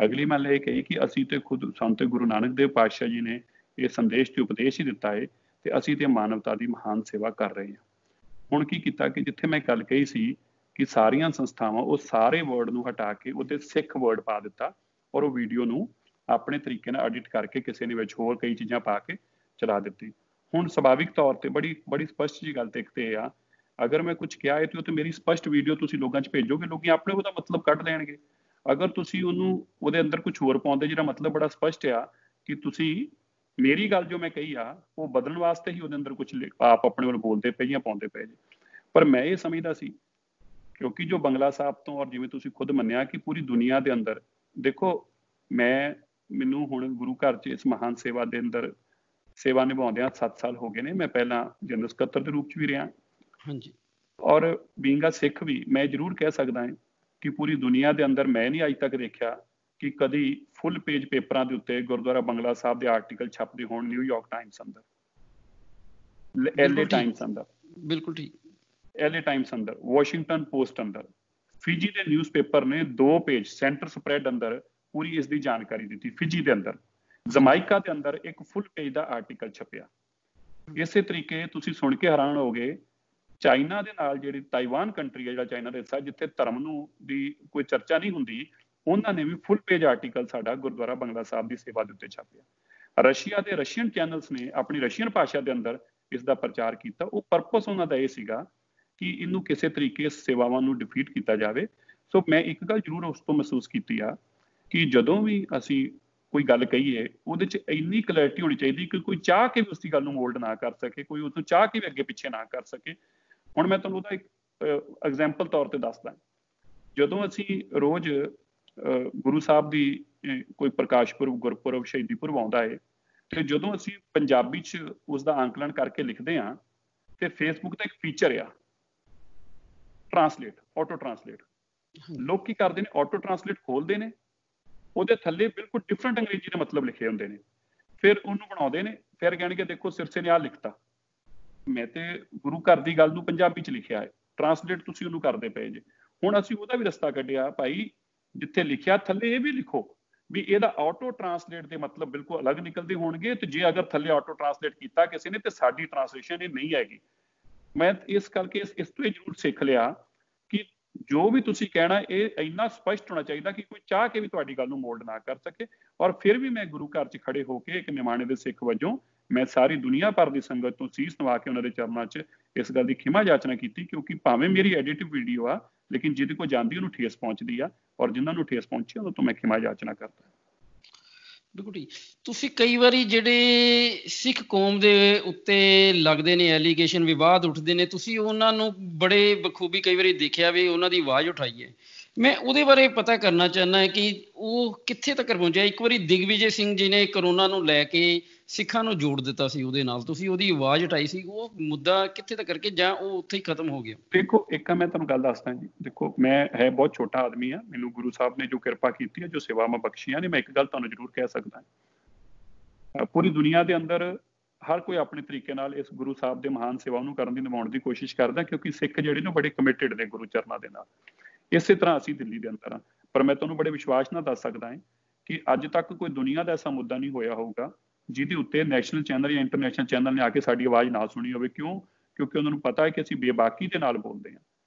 ਅਗਲੀ ਗੱਲ ਇਹ ਕਹੀ ਕਿ ਅਸੀਂ ਤੇ ਖੁਦ, ਸਾਨੂੰ ਤੇ ਗੁਰੂ ਨਾਨਕ ਦੇਵ ਪਾਤਸ਼ਾਹ ਜੀ ਨੇ ਇਹ ਸੰਦੇਸ਼ ਤੇ ਉਪਦੇਸ਼ ਹੀ ਦਿੱਤਾ ਹੈ ਤੇ ਅਸੀਂ ਤੇ ਮਾਨਵਤਾ ਦੀ ਮਹਾਨ ਸੇਵਾ ਕਰ ਰਹੇ ਹਾਂ। ਹੁਣ ਕੀ ਕੀਤਾ ਕਿ ਜਿੱਥੇ ਮੈਂ ਗੱਲ ਕਹੀ ਸੀ ਕਿ ਸਾਰੀਆਂ ਸੰਸਥਾਵਾਂ, ਉਹ ਸਾਰੇ ਵਰਡ ਨੂੰ ਹਟਾ ਕੇ ਉਹਦੇ ਸਿੱਖ ਵਰਡ ਪਾ ਦਿੱਤਾ, ਔਰ ਉਹ ਵੀਡੀਓ ਨੂੰ ਆਪਣੇ ਤਰੀਕੇ ਨਾਲ ਐਡਿਟ ਕਰਕੇ ਕਿਸੇ ਨੇ ਵਿੱਚ ਹੋਰ ਕਈ ਚੀਜ਼ਾਂ ਪਾ ਕੇ ਚਲਾ ਦਿੱਤੀ। ਹੁਣ ਸੁਭਾਵਿਕ ਤੌਰ ਤੇ ਬੜੀ ਸਪਸ਼ਟ ਜੀ ਗੱਲ ਤੇ ਇੱਕ ਤੇ ਆ, ਅਗਰ ਮੈਂ ਕੁਝ ਕਿਹਾ ਹੈ ਤੇ ਉਹ ਤੇ ਮੇਰੀ ਸਪਸ਼ਟ ਵੀਡੀਓ ਤੁਸੀਂ ਲੋਕਾਂ 'ਚ ਭੇਜੋਗੇ, ਲੋਕੀ ਆਪਣੇ ਉਹਦਾ ਮਤਲਬ ਕੱਢ ਲੈਣਗੇ। ਅਗਰ ਤੁਸੀਂ ਉਹਦੇ ਅੰਦਰ ਕੁਝ ਹੋਰ ਪਾਉਂਦੇ ਜਿਹੜਾ ਮਤਲਬ ਬੜਾ ਸਪਸ਼ਟ ਆ ਕਿ ਤੁਸੀਂ ਮੇਰੀ ਗੱਲ ਜੋ ਮੈਂ ਕਹੀ ਆ ਉਹ ਬਦਲਣ ਵਾਸਤੇ ਹੀ ਉਹਦੇ ਅੰਦਰ ਕੁਝ ਆਪ ਆਪਣੇ ਵੱਲ ਬੋਲਦੇ ਪਏ ਜਾਂ ਪਾਉਂਦੇ ਪਏ ਜੀ। ਪਰ ਮੈਂ ਇਹ ਸਮਝਦਾ ਸੀ, ਕਿਉਂਕਿ ਜੋ ਬੰਗਲਾ ਸਾਹਿਬ ਤੋਂ, ਔਰ ਜਿਵੇਂ ਤੁਸੀਂ ਖੁਦ ਮੰਨਿਆ ਕਿ ਪੂਰੀ ਦੁਨੀਆ ਦੇ ਅੰਦਰ, ਦੇਖੋ ਮੈਨੂੰ ਹੁਣ ਗੁਰੂ ਘਰ 'ਚ ਇਸ ਮਹਾਨ ਸੇਵਾ ਦੇ ਅੰਦਰ ਸੇਵਾ ਨਿਭਾਉਂਦਿਆਂ 7 ਸਾਲ ਹੋ ਗਏ ਨੇ। ਮੈਂ ਪਹਿਲਾਂ ਜਨਰਲ ਸਕੱਤਰ ਦੇ ਰੂਪ 'ਚ ਵੀ ਰਿਹਾ, ਹਾਂਜੀ, ਔਰ ਬੀਇੰਗ ਅ ਸਿੱਖ ਵੀ ਮੈਂ ਜ਼ਰੂਰ ਕਹਿ ਸਕਦਾ ਹਾਂ ਕਿ ਪੂਰੀ ਦੁਨੀਆ ਦੇ ਅੰਦਰ ਮੈਂ ਨਹੀਂ ਅੱਜ ਤੱਕ ਦੇਖਿਆ ਕਿ ਕਦੀ ਫੁੱਲ ਪੇਜ ਪੇਪਰਾਂ ਦੇ ਉੱਤੇ ਗੁਰਦੁਆਰਾ ਬੰਗਲਾ ਸਾਹਿਬ ਦੇ ਆਰਟੀਕਲ ਛਪਦੇ ਹੋਣ, ਨਿਊਯਾਰਕ ਟਾਈਮਸ ਅੰਦਰ, LA ਟਾਈਮਸ ਅੰਦਰ, ਬਿਲਕੁਲ ਠੀਕ, LA ਟਾਈਮਸ ਅੰਦਰ, ਵਾਸ਼ਿੰਗਟਨ ਪੋਸਟ ਅੰਦਰ, ਫਿਜੀ ਦੇ ਨਿਊਜ਼ਪੇਪਰ ਨੇ 2 ਪੇਜ ਸੈਂਟਰ ਸਪਰੈਡ ਅੰਦਰ ਪੂਰੀ ਇਸ ਦੀ ਜਾਣਕਾਰੀ ਦਿੱਤੀ। ਫਿਜੀ ਦੇ ਅੰਦਰ, ਜਮਾਇਕਾ ਦੇ ਅੰਦਰ ਇੱਕ ਫੁੱਲ ਪੇਜ ਦਾ ਆਰਟੀਕਲ ਛਪਿਆ। ਇਸੇ ਤਰੀਕੇ ਤੁਸੀਂ ਸੁਣ ਕੇ ਹੈਰਾਨ ਹੋਗੇ, ਚਾਈਨਾ ਦੇ ਨਾਲ ਜਿਹੜੀ ਤਾਈਵਾਨ ਕੰਟਰੀ ਹੈ, ਜਿਹੜਾ ਚਾਈਨਾ ਦਾ ਹਿੱਸਾ, ਜਿੱਥੇ ਧਰਮ ਨੂੰ ਦੀ ਕੋਈ ਚਰਚਾ ਨਹੀਂ ਹੁੰਦੀ, ਉਹਨਾਂ ਨੇ ਵੀ ਫੁੱਲ ਪੇਜ ਆਰਟੀਕਲ ਸਾਡਾ ਗੁਰਦੁਆਰਾ ਬੰਗਲਾ ਸਾਹਿਬ ਦੀ ਸੇਵਾ ਦੇ ਉੱਤੇ ਛਾਪਿਆ। ਰਸ਼ੀਆ ਦੇ ਰਸ਼ੀਅਨ ਚੈਨਲਸ ਨੇ ਆਪਣੀ ਰਸ਼ੀਅਨ ਭਾਸ਼ਾ ਦੇ ਅੰਦਰ ਇਸ ਦਾ ਪ੍ਰਚਾਰ ਕੀਤਾ। ਉਹ ਪਰਪਸ ਉਹਨਾਂ ਦਾ ਇਹ ਸੀਗਾ ਕਿ ਇਹਨੂੰ ਕਿਸੇ ਤਰੀਕੇ ਸੇਵਾਵਾਂ ਨੂੰ ਡਿਫੀਟ ਕੀਤਾ ਜਾਵੇ। ਸੋ ਮੈਂ ਇੱਕ ਗੱਲ ਜ਼ਰੂਰ ਉਸ ਤੋਂ ਮਹਿਸੂਸ ਕੀਤੀ ਆ ਕਿ ਜਦੋਂ ਵੀ ਅਸੀਂ ਕੋਈ ਗੱਲ ਕਹੀਏ ਉਹਦੇ 'ਚ ਇੰਨੀ ਕਲੈਰਿਟੀ ਹੋਣੀ ਚਾਹੀਦੀ ਕਿ ਕੋਈ ਚਾਹ ਕੇ ਵੀ ਉਸ ਦੀ ਗੱਲ ਨੂੰ ਮੋਲਡ ਨਾ ਕਰ ਸਕੇ, ਕੋਈ ਉਸਨੂੰ ਚਾਹ ਕੇ ਵੀ ਅੱਗੇ ਪਿੱਛੇ ਨਾ ਕਰ ਸਕੇ। ਹੁਣ ਮੈਂ ਤੁਹਾਨੂੰ ਉਹਦਾ ਇੱਕ ਐਗਜ਼ਾਮਪਲ ਤੌਰ ਤੇ ਦੱਸਦਾ। ਜਦੋਂ ਅਸੀਂ ਰੋਜ਼ ਗੁਰੂ ਸਾਹਿਬ ਦੀ ਕੋਈ ਪ੍ਰਕਾਸ਼ ਪੁਰਬ, ਗੁਰਪੁਰਬ, ਸ਼ਹੀਦੀ ਪੁਰਬ ਆਉਂਦਾ ਹੈ ਤੇ ਜਦੋਂ ਅਸੀਂ ਪੰਜਾਬੀ 'ਚ ਉਸ ਦਾ ਆਂਕਲਨ ਕਰਕੇ ਲਿਖਦੇ ਹਾਂ ਤੇ ਫੇਸਬੁੱਕ ਦਾ ਇੱਕ ਫੀਚਰ ਆ ਟਰਾਂਸਲੇਟ, ਆਟੋ ਟਰਾਂਸਲੇਟ। ਲੋਕ ਕੀ ਕਰਦੇ ਨੇ, ਆਟੋ ਟਰਾਂਸਲੇਟ ਖੋਲਦੇ ਨੇ, ਉਹਦੇ ਥੱਲੇ ਬਿਲਕੁਲ ਡਿਫਰੈਂਟ ਅੰਗਰੇਜ਼ੀ ਦੇ ਮਤਲਬ ਲਿਖੇ ਹੁੰਦੇ ਨੇ, ਫਿਰ ਉਹਨੂੰ ਬਣਾਉਂਦੇ ਨੇ, ਫਿਰ ਕਹਿਣਗੇ ਦੇਖੋ ਸਿਰਸੇ ਨੇ ਆਹ ਲਿਖਤਾ, ਮੈਂ ਤੇ ਗੁਰੂ ਘਰ ਦੀ ਗੱਲ ਨੂੰ ਪੰਜਾਬੀ 'ਚ ਲਿਖਿਆ ਹੈ, ਟਰਾਂਸਲੇਟ ਤੁਸੀਂ ਉਹਨੂੰ ਕਰਦੇ ਪਏ ਜੇ। ਹੁਣ ਅਸੀਂ ਉਹਦਾ ਵੀ ਰਸਤਾ ਕੱਢਿਆ, ਭਾਈ ਜਿੱਥੇ ਲਿਖਿਆ ਥੱਲੇ ਇਹ ਵੀ ਲਿਖੋ ਵੀ ਇਹਦਾ ਆਟੋ ਟਰਾਂਸਲੇਟ ਦੇ ਮਤਲਬ ਬਿਲਕੁਲ ਅਲੱਗ ਨਿਕਲਦੇ ਹੋਣਗੇ, ਤੇ ਜੇ ਅਗਰ ਥੱਲੇ ਆਟੋ ਟਰਾਂਸਲੇਟ ਕੀਤਾ ਕਿਸੇ ਨੇ ਤੇ ਸਾਡੀ ਟਰਾਂਸਲੇਸ਼ਨ ਇਹ ਨਹੀਂ ਹੈਗੀ। ਮੈਂ ਇਸ ਕਰਕੇ ਇਸ ਤੋਂ ਇਹ ਜ਼ਰੂਰ ਸਿੱਖ ਲਿਆ ਕਿ ਜੋ ਵੀ ਤੁਸੀਂ ਕਹਿਣਾ ਇਹ ਇੰਨਾ ਸਪਸ਼ਟ ਹੋਣਾ ਚਾਹੀਦਾ ਕਿ ਕੋਈ ਚਾਹ ਕੇ ਵੀ ਤੁਹਾਡੀ ਗੱਲ ਨੂੰ ਮੋਲਡ ਨਾ ਕਰ ਸਕੇ। ਔਰ ਫਿਰ ਵੀ ਮੈਂ ਗੁਰੂ ਘਰ 'ਚ ਖੜੇ ਹੋ ਕੇ ਇੱਕ ਨਿਮਾਣੇ ਦੇ ਸਿੱਖ ਵਜੋਂ ਮੈਂ ਸਾਰੀ ਦੁਨੀਆ ਭਰ ਦੀ ਸੰਗਤ ਤੋਂ ਸੀਸ ਨਵਾ ਕੇ ਉਹਨਾਂ ਦੇ ਚਰਨਾਂ 'ਚ ਇਸ ਗੱਲ ਦੀ ਖਿਮਾ ਜਾਚਨਾ ਕੀਤੀ, ਕਿਉਂਕਿ ਭਾਵੇਂ ਮੇਰੀ ਐਡੀਟਿਵ ਵੀਡੀਓ ਆ ਲੇਕਿਨ ਜਿਹਦੇ ਕੋਲ ਜਾਂਦੀ ਉਹਨੂੰ ਠੇਸ ਪਹੁੰਚਦੀ ਆ, ਔਰ ਜਿਨ੍ਹਾਂ ਨੂੰ ਠੇਸ ਪਹੁੰਚੀ ਉਹਨਾਂ ਤੋਂ ਮੈਂ ਖਿਮਾ ਜਾਚਨਾ ਕਰਦਾ। ਬਿਲਕੁਲ ਠੀਕ। ਤੁਸੀਂ ਕਈ ਵਾਰੀ ਜਿਹੜੇ ਸਿੱਖ ਕੌਮ ਦੇ ਉੱਤੇ ਲੱਗਦੇ ਨੇ ਐਲੀਗੇਸ਼ਨ, ਵਿਵਾਦ ਉੱਠਦੇ ਨੇ, ਤੁਸੀਂ ਉਹਨਾਂ ਨੂੰ ਬੜੇ ਬਖੂਬੀ ਕਈ ਵਾਰੀ ਦੇਖਿਆ ਵੀ ਉਹਨਾਂ ਦੀ ਆਵਾਜ਼ ਉਠਾਈ ਹੈ। ਮੈਂ ਉਹਦੇ ਬਾਰੇ ਪਤਾ ਕਰਨਾ ਚਾਹੁੰਦਾ ਹੈ ਕਿ ਉਹ ਕਿੱਥੇ ਤੱਕ ਪਹੁੰਚਿਆ। ਇੱਕ ਵਾਰੀ ਦਿਗਵਿਜੇ ਸਿੰਘ ਜੀ ਨੇ ਕਰੋਨਾ ਨੂੰ ਲੈ ਕੇ ਸਿੱਖਾਂ ਨੂੰ ਜੋੜ ਦਿੱਤਾ ਸੀ, ਉਹਦੇ ਨਾਲ ਤੁਸੀਂ ਉਹਦੀ ਆਵਾਜ਼ ਉਠਾਈ ਸੀ, ਉਹ ਮੁੱਦਾ ਕਿੱਥੇ ਤੱਕ ਕਰਕੇ ਜਾਂ ਉਹ ਉੱਥੇ ਹੀ ਖਤਮ ਹੋ ਗਿਆ? ਦੇਖੋ ਇੱਕ ਮੈਂ ਤੁਹਾਨੂੰ ਗੱਲ ਦੱਸਦਾ ਜੀ, ਦੇਖੋ ਮੈਂ ਹੈ ਬਹੁਤ ਛੋਟਾ ਆਦਮੀ ਆ, ਮੈਨੂੰ ਗੁਰੂ ਸਾਹਿਬ ਨੇ ਜੋ ਕਿਰਪਾ ਕੀਤੀ ਹੈ, ਜੋ ਸੇਵਾਵਾਂ ਬਖਸ਼ੀਆਂ ਨੇ, ਮੈਂ ਇੱਕ ਗੱਲ ਤੁਹਾਨੂੰ ਜ਼ਰੂਰ ਕਹਿ ਸਕਦਾ, ਪੂਰੀ ਦੁਨੀਆ ਦੇ ਅੰਦਰ ਹਰ ਕੋਈ ਆਪਣੇ ਤਰੀਕੇ ਨਾਲ ਇਸ ਗੁਰੂ ਸਾਹਿਬ ਦੇ ਮਹਾਨ ਸੇਵਾ ਨੂੰ ਕਰਨ ਦੀ, ਨਿਭਾਉਣ ਦੀ ਕੋਸ਼ਿਸ਼ ਕਰਦਾ, ਕਿਉਂਕਿ ਸਿੱਖ ਜਿਹੜੇ ਨੇ ਬੜੇ ਕਮਿਟਡ ਨੇ ਗੁਰੂ ਚਰਨਾਂ ਦੇ ਨਾਲ। ਇਸੇ ਤਰ੍ਹਾਂ ਅਸੀਂ ਦਿੱਲੀ ਦੇ ਅੰਦਰ ਹਾਂ, ਪਰ ਮੈਂ ਤੁਹਾਨੂੰ ਬੜੇ ਵਿਸ਼ਵਾਸ ਨਾਲ ਦੱਸ ਸਕਦਾ ਹਾਂ ਕਿ ਅੱਜ ਤੱਕ ਕੋਈ ਦੁਨੀਆ ਦਾ ਐਸਾ ਮੁੱਦਾ ਨਹੀਂ ਹੋਇਆ ਹੋਊਗਾ ਜਿਹਦੇ ਉੱਤੇ ਨੈਸ਼ਨਲ ਚੈਨਲ ਜਾਂ ਇੰਟਰਨੈਸ਼ਨਲ ਚੈਨਲ ਨੇ ਆ ਕੇ ਸਾਡੀ ਆਵਾਜ਼ ਨਾ ਸੁਣੀ ਹੋਵੇ। ਕਿਉਂ? ਕਿਉਂਕਿ ਉਹਨਾਂ ਨੂੰ ਪਤਾ ਹੈ ਕਿ ਅਸੀਂ ਬੇਬਾਕੀ ਦੇ ਨਾਲ ਬੋਲਦੇ ਹਾਂ।